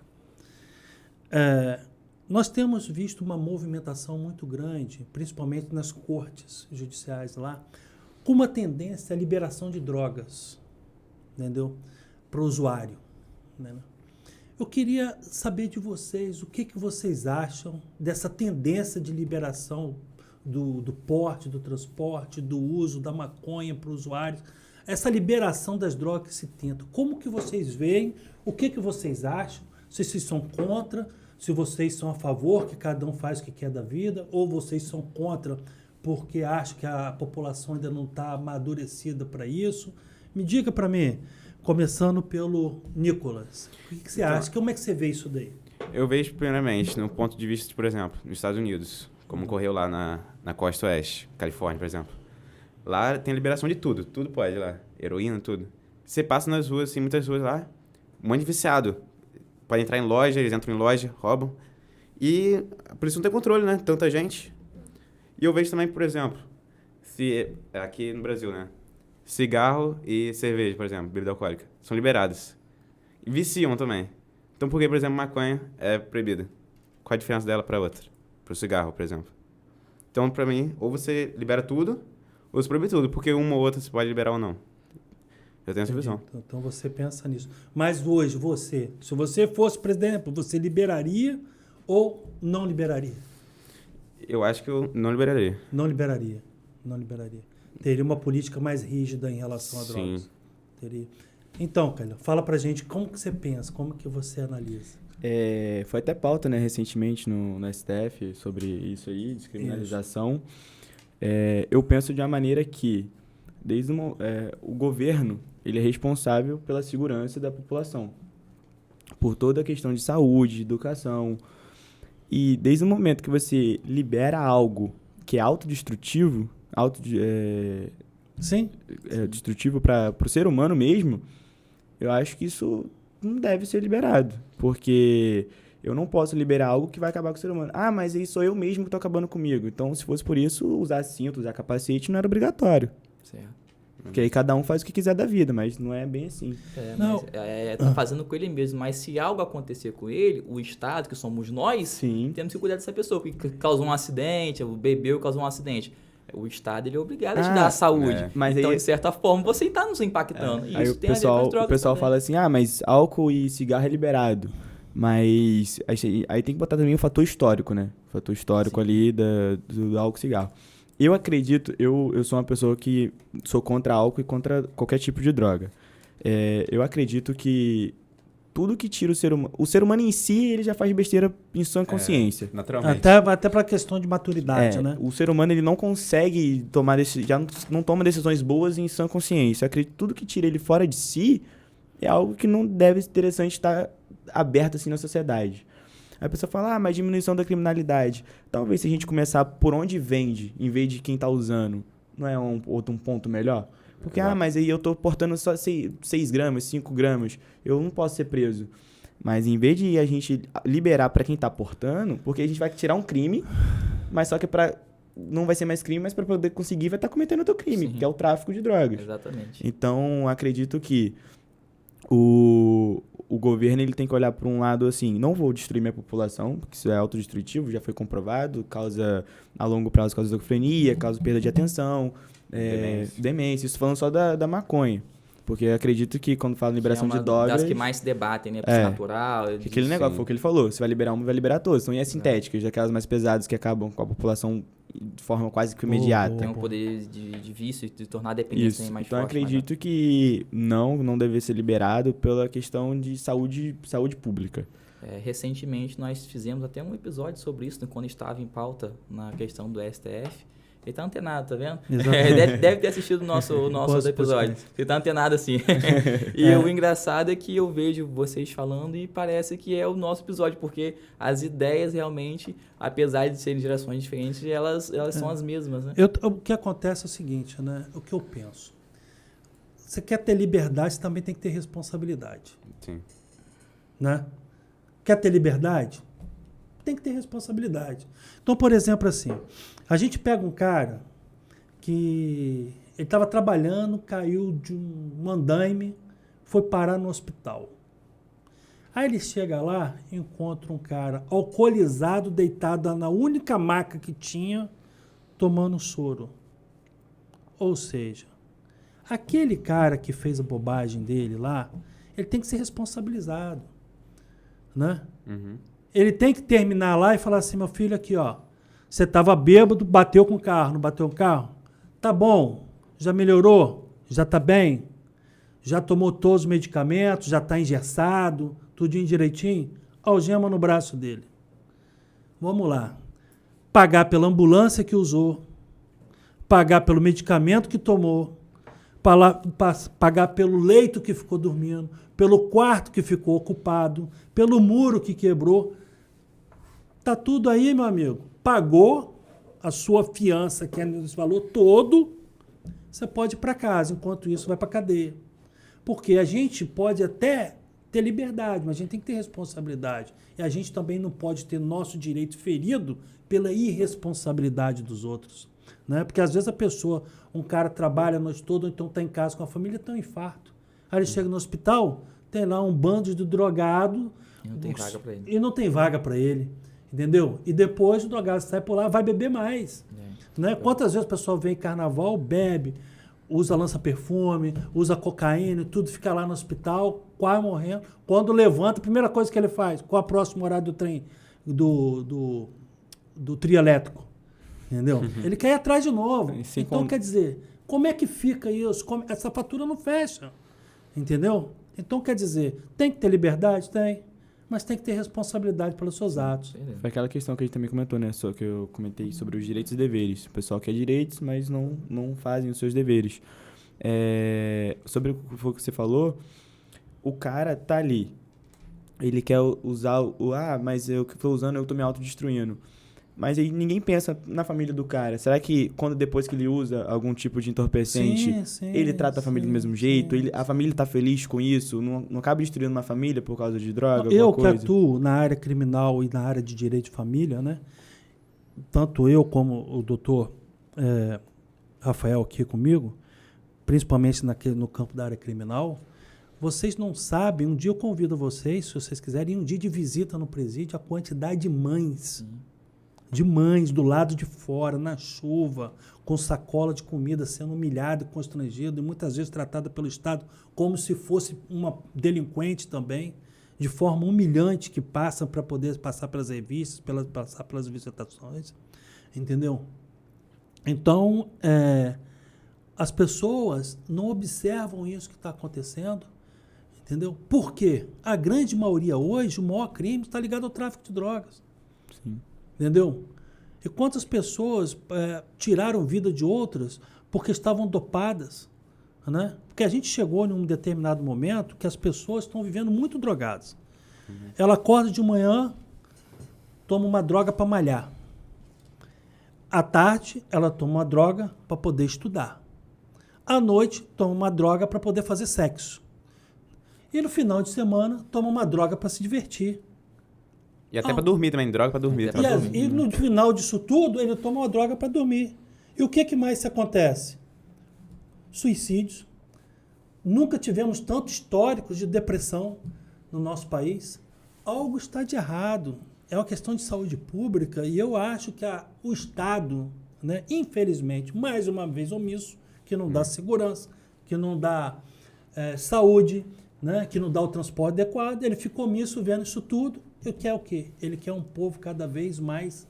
Nós temos visto uma movimentação muito grande, principalmente nas cortes judiciais lá, com uma tendência à liberação de drogas, entendeu? Para o usuário, né? Eu queria saber de vocês o que vocês acham dessa tendência de liberação do porte, do transporte, do uso da maconha para os usuários, essa liberação das drogas que se tenta. Como que vocês veem? O que vocês acham? Se vocês são contra, se vocês são a favor, que cada um faz o que quer da vida, ou vocês são contra porque acham que a população ainda não está amadurecida para isso. Me diga para mim, começando pelo Nicolas, o que você acha? Como é que você vê isso daí? Eu vejo, primeiramente, no ponto de vista, por exemplo, nos Estados Unidos, como ocorreu lá na costa oeste, Califórnia, por exemplo. Lá tem liberação de tudo pode lá, heroína, tudo. Você passa nas ruas, assim, muitas ruas lá, um monte de viciado. Pode entrar em loja, eles entram em loja, roubam. E a polícia não tem controle, né? Tanta gente. E eu vejo também, por exemplo, se aqui no Brasil, né? Cigarro e cerveja, por exemplo, bebida alcoólica, são liberadas. E viciam também. Então, por que, por exemplo, maconha é proibida? Qual a diferença dela para outra? Para o cigarro, por exemplo. Então, para mim, ou você libera tudo, ou você proíbe tudo, porque uma ou outra você pode liberar ou não. Eu tenho essa visão. Então você pensa nisso. Mas hoje, se você fosse presidente, você liberaria ou não liberaria? Eu acho que eu não liberaria. Não liberaria. Teria uma política mais rígida em relação a drogas. Sim. Teria. Então, Caio, fala pra gente como que você pensa, como que você analisa. Foi até pauta, né, recentemente no STF sobre isso aí, descriminalização. Eu penso de uma maneira que o governo ele é responsável pela segurança da população, por toda a questão de saúde, de educação. E desde o momento que você libera algo que é autodestrutivo, destrutivo para o ser humano mesmo, eu acho que isso não deve ser liberado, porque eu não posso liberar algo que vai acabar com o ser humano. Mas aí sou eu mesmo que estou acabando comigo. Então, se fosse por isso, usar cinto, usar capacete não era obrigatório. Certo. Porque aí cada um faz o que quiser da vida, mas não é bem assim. Tá fazendo com ele mesmo, mas se algo acontecer com ele, o Estado, que somos nós, Sim. temos que cuidar dessa pessoa, porque causou um acidente, bebeu, causou um acidente. O Estado ele é obrigado a te dar a saúde. Mas então, aí, de certa forma, você está nos impactando. Aí o pessoal fala assim, mas álcool e cigarro é liberado. Mas aí tem que botar também o fator histórico, né? O fator histórico ali do álcool e cigarro. Eu acredito, eu sou uma pessoa que sou contra álcool e contra qualquer tipo de droga. Eu acredito que tudo que tira o ser humano... O ser humano em si, ele já faz besteira em sua consciência. Naturalmente. Até pra questão de maturidade, né? O ser humano, ele não consegue tomar já não toma decisões boas em sã consciência. Eu acredito que tudo que tira ele fora de si é algo que não deve ser interessante estar aberto assim na sociedade. Aí a pessoa fala, mas diminuição da criminalidade. Talvez se a gente começar por onde vende, em vez de quem tá usando, não é um ponto melhor? Porque, mas aí eu tô portando só 6 gramas, 5 gramas, eu não posso ser preso. Mas em vez de a gente liberar pra quem tá portando, porque a gente vai tirar um crime, mas só que não vai ser mais crime, mas pra poder conseguir vai estar cometendo outro crime, Sim. que é o tráfico de drogas. Exatamente. Então, acredito que o governo ele tem que olhar para um lado assim, não vou destruir minha população, porque isso é autodestrutivo, já foi comprovado, causa a longo prazo causa esquizofrenia, causa perda de atenção, demência. Isso falando só da maconha. Porque eu acredito que quando fala liberação Que é de drogas... das que mais se debatem, né? Natural. Aquele negócio, foi o que ele falou. Se vai liberar uma, vai liberar todas. Então, e as sintéticas, aquelas mais pesadas que acabam com a população de forma quase que imediata. Tem um poder de vício, de tornar a dependência mais então, forte. eu acredito que não deve ser liberado pela questão de saúde pública. Recentemente, nós fizemos até um episódio sobre isso, quando estava em pauta na questão do STF. Ele tá antenado, tá vendo? Deve ter assistido o nosso outro episódio. Ele tá antenado assim. E o engraçado é que eu vejo vocês falando e parece que é o nosso episódio, porque as ideias realmente, apesar de serem gerações diferentes, elas são as mesmas, né? O que acontece é o seguinte, né? O que eu penso. Você quer ter liberdade, você também tem que ter responsabilidade. Sim. Né? Quer ter liberdade? Tem que ter responsabilidade. Então, por exemplo, assim, a gente pega um cara que ele estava trabalhando, caiu de um andaime, foi parar no hospital. Aí ele chega lá e encontra um cara alcoolizado, deitado na única maca que tinha, tomando soro. Ou seja, aquele cara que fez a bobagem dele lá, ele tem que ser responsabilizado. Né? Uhum. Ele tem que terminar lá e falar assim, meu filho, aqui, ó, você estava bêbado, bateu com o carro, não bateu com o carro? Tá bom, já melhorou? Já tá bem? Já tomou todos os medicamentos? Já tá engessado? Tudinho direitinho? Algema no braço dele. Vamos lá. Pagar pela ambulância que usou, pagar pelo medicamento que tomou, pagar pelo leito que ficou dormindo, pelo quarto que ficou ocupado, pelo muro que quebrou. Tá tudo aí, meu amigo. Pagou a sua fiança, que é esse valor todo, você pode ir para casa. Enquanto isso, vai para cadeia. Porque a gente pode até ter liberdade, mas a gente tem que ter responsabilidade. E a gente também não pode ter nosso direito ferido pela irresponsabilidade dos outros. Né? Porque às vezes um cara trabalha a noite toda, ou então está em casa com a família, tem um infarto. Aí ele chega no hospital, tem lá um bando de drogado E não tem vaga para ele. E não tem vaga para ele. Entendeu? E depois o drogado sai por lá, vai beber mais. Né? Quantas vezes o pessoal vem em carnaval, bebe, usa lança-perfume, usa cocaína, tudo, fica lá no hospital, quase morrendo. Quando levanta, a primeira coisa que ele faz, qual é o próximo horário do trem, do trio elétrico? Entendeu? Ele quer ir atrás de novo. Então, quer dizer, como é que fica isso? Essa fatura não fecha. Entendeu? Então, quer dizer, tem que ter liberdade? Tem. Mas tem que ter responsabilidade pelos seus atos. Foi aquela questão que a gente também comentou, né? Só que eu comentei sobre os direitos e deveres. O pessoal quer direitos, mas não fazem os seus deveres. Sobre o que você falou, o cara tá ali. Ele quer usar mas eu que tô usando, eu tô me autodestruindo. Mas aí ninguém pensa na família do cara. Será que depois que ele usa algum tipo de entorpecente, ele trata a família do mesmo jeito? A família tá feliz com isso? Não acaba destruindo uma família por causa de droga? Eu que atuo na área criminal e na área de direito de família, né? Tanto eu como o doutor Rafael aqui comigo, principalmente no campo da área criminal, vocês não sabem, um dia eu convido vocês, se vocês quiserem, um dia de visita no presídio, a quantidade de mães do lado de fora, na chuva, com sacola de comida, sendo humilhada e constrangida, e muitas vezes tratada pelo Estado como se fosse uma delinquente também, de forma humilhante, que passam para poder passar pelas revistas, passar pelas visitações, entendeu? Então, as pessoas não observam isso que está acontecendo, Entendeu? Por quê? A grande maioria hoje, o maior crime está ligado ao tráfico de drogas. Sim. Entendeu? E quantas pessoas tiraram vida de outras porque estavam dopadas, né? Porque a gente chegou em um determinado momento que as pessoas estão vivendo muito drogadas. Ela acorda de manhã, toma uma droga para malhar. À tarde, ela toma uma droga para poder estudar. À noite, toma uma droga para poder fazer sexo. E no final de semana, toma uma droga para se divertir. E até pra dormir também, droga pra dormir. E no final disso tudo, ele toma uma droga para dormir. E o que mais acontece? Suicídios. Nunca tivemos tanto históricos de depressão no nosso país. Algo está de errado. É uma questão de saúde pública e eu acho que o Estado, né, infelizmente, mais uma vez omisso, que não dá segurança, que não dá saúde, né, que não dá o transporte adequado, ele ficou omisso vendo isso tudo. Ele quer o quê? Ele quer um povo cada vez mais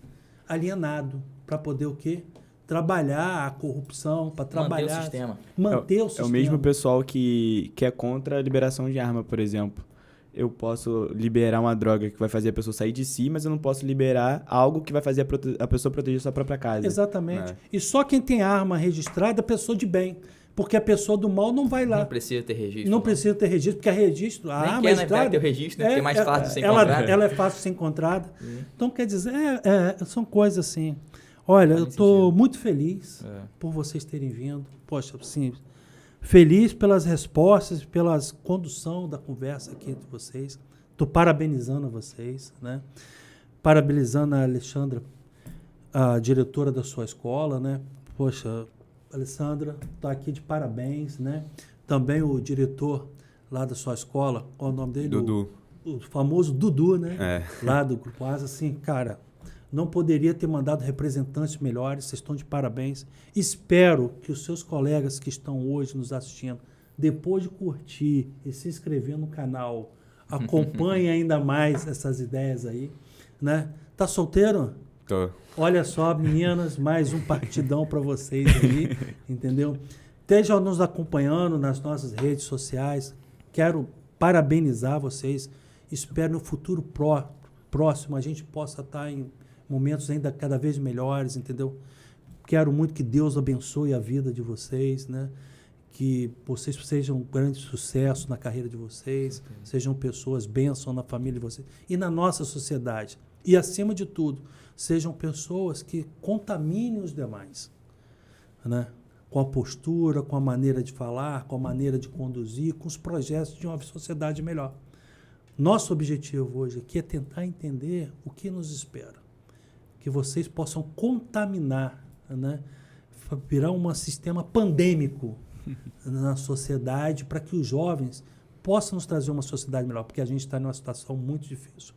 alienado para poder o quê? Trabalhar a corrupção, para trabalhar... Manter o sistema. Manter o sistema. É o mesmo pessoal que é contra a liberação de arma, por exemplo. Eu posso liberar uma droga que vai fazer a pessoa sair de si, mas eu não posso liberar algo que vai fazer a pessoa proteger sua própria casa. Exatamente. E só quem tem arma registrada é a pessoa de bem. Porque a pessoa do mal não vai lá. Não precisa ter registro. Não precisa ter registro, porque a registro... A arma registrada, ter o registro, né? Porque é mais fácil de ser encontrada. Ela é fácil de ser encontrada. Então, quer dizer, são coisas assim... Olha, eu estou muito feliz por vocês terem vindo. Poxa, assim, feliz pelas respostas, pela condução da conversa aqui entre vocês. Estou parabenizando a vocês, né? Parabenizando a Alexandra, a diretora da sua escola, né? Poxa, Alessandra, está aqui de parabéns, né? Também o diretor lá da sua escola, qual é o nome dele? Dudu. O famoso Dudu, né? Lá do Grupo Asa, assim, cara... Não poderia ter mandado representantes melhores, vocês estão de parabéns. Espero que os seus colegas que estão hoje nos assistindo, depois de curtir e se inscrever no canal, acompanhem ainda mais essas ideias aí, né? Tá solteiro? Tô. Olha só, meninas, mais um partidão para vocês aí, entendeu? Estejam nos acompanhando nas nossas redes sociais. Quero parabenizar vocês. Espero no futuro próximo a gente possa estar em momentos ainda cada vez melhores, entendeu? Quero muito que Deus abençoe a vida de vocês, né? Que vocês sejam um grande sucesso na carreira de vocês, sejam pessoas bênção na família de vocês e na nossa sociedade. E, acima de tudo, sejam pessoas que contaminem os demais, né? Com a postura, com a maneira de falar, com a maneira de conduzir, com os projetos de uma sociedade melhor. Nosso objetivo hoje aqui é tentar entender o que nos espera. Que vocês possam contaminar, né? Virar um sistema pandêmico na sociedade para que os jovens possam nos trazer uma sociedade melhor, porque a gente está numa situação muito difícil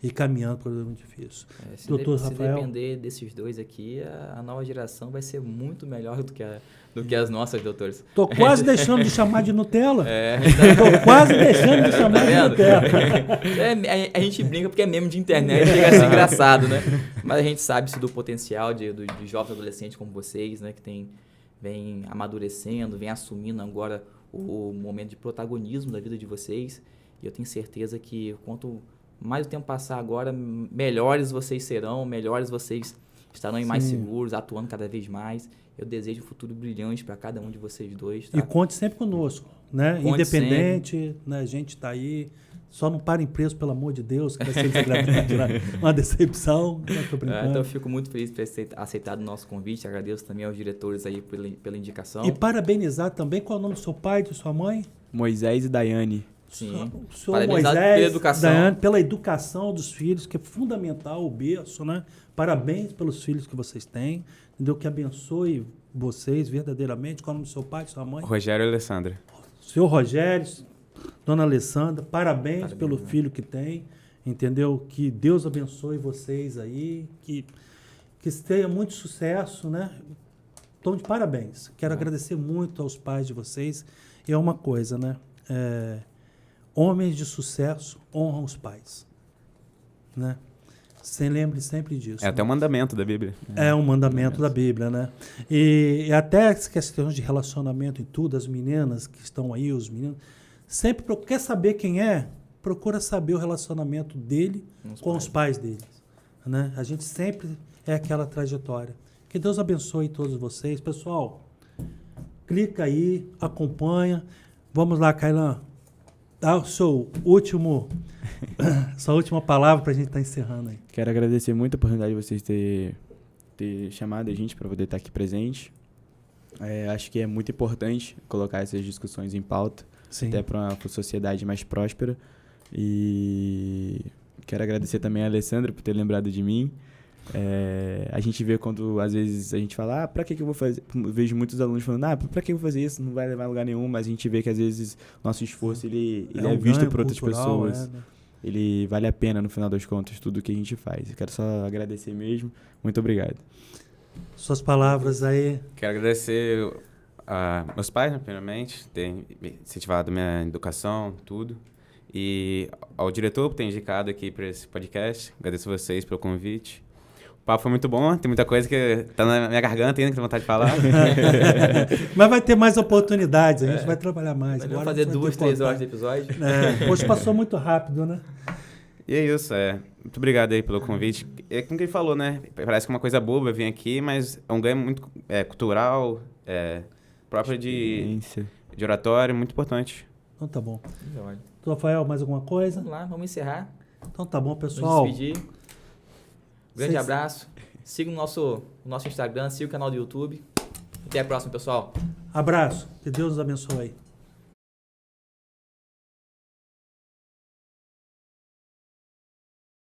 e caminhando para um muito difícil. Se depender desses dois aqui, a nova geração vai ser muito melhor do que as nossas, doutores. Estou quase deixando de chamar de Nutella. Estou quase deixando de chamar de Nutella. A gente brinca porque é meme de internet, chega a ser engraçado, né? Mas a gente sabe isso do potencial de jovens adolescentes como vocês, né? Que vem amadurecendo, vem assumindo agora o momento de protagonismo da vida de vocês. E eu tenho certeza que quanto mais o tempo passar agora, melhores vocês serão, melhores vocês estarão mais seguros, atuando cada vez mais. Eu desejo um futuro brilhante para cada um de vocês dois. Tá? E conte sempre conosco, né? Conte independente, né? A gente está aí. Só não parem preso, pelo amor de Deus, que vai ser uma decepção. Então eu fico muito feliz por ter aceitado o nosso convite. Agradeço também aos diretores aí pela indicação. E parabenizar também, qual é o nome do seu pai e de sua mãe? Moisés e Daiane. Sim. Parabenizar pela educação. Daiane, pela educação dos filhos, que é fundamental, o berço, né? Parabéns pelos filhos que vocês têm. Entendeu? Que abençoe vocês verdadeiramente. Qual é o nome do seu pai e de sua mãe? Rogério e Alessandra. Senhor Rogério, dona Alessandra, parabéns pelo filho que tem. Entendeu? Que Deus abençoe vocês aí. Que tenha muito sucesso, né? Então, de parabéns. Quero agradecer muito aos pais de vocês. E é uma coisa, né? Homens de sucesso honram os pais, né? Lembre sempre disso. É até um mandamento da Bíblia. É um mandamento da Bíblia, né? E até as questões de relacionamento e tudo, as meninas que estão aí, os meninos, sempre quer saber quem é, procura saber o relacionamento dele com os pais dele. Né? A gente sempre é aquela trajetória. Que Deus abençoe todos vocês. Pessoal, clica aí, acompanha. Vamos lá, Kailan. Dá o seu último, sua última palavra para a gente estar encerrando aí. Quero agradecer muito a oportunidade de vocês ter chamado a gente para poder estar aqui presente. Acho que é muito importante colocar essas discussões em pauta, Sim. até para uma sociedade mais próspera. E quero agradecer também a Alessandra por ter lembrado de mim. A gente vê quando, às vezes, a gente fala, pra que eu vou fazer? Eu vejo muitos alunos falando, pra que eu vou fazer isso? Não vai levar a lugar nenhum, mas a gente vê que, às vezes, nosso esforço ele é visto por outras pessoas. Né? Ele vale a pena, no final das contas, tudo o que a gente faz. Eu quero só agradecer mesmo. Muito obrigado. Suas palavras aí. Quero agradecer a meus pais, né, primeiramente, terem incentivado minha educação, tudo. E ao diretor por ter indicado aqui para esse podcast. Agradeço a vocês pelo convite. O papo foi muito bom, tem muita coisa que tá na minha garganta ainda, que tenho vontade de falar. Mas vai ter mais oportunidades, a gente vai trabalhar mais. Vamos fazer 2, 3 horas de episódio. Hoje passou muito rápido, né? E é isso, muito obrigado aí pelo convite. É como que ele falou, né? Parece que é uma coisa boba vir aqui, mas é um ganho muito cultural, próprio de oratório, muito importante. Então tá bom. Rafael, mais alguma coisa? Vamos lá, vamos encerrar. Então tá bom, pessoal. Vamos despedir. Grande abraço. Siga o nosso Instagram, siga o canal do YouTube. Até a próxima, pessoal. Abraço. Que Deus nos abençoe.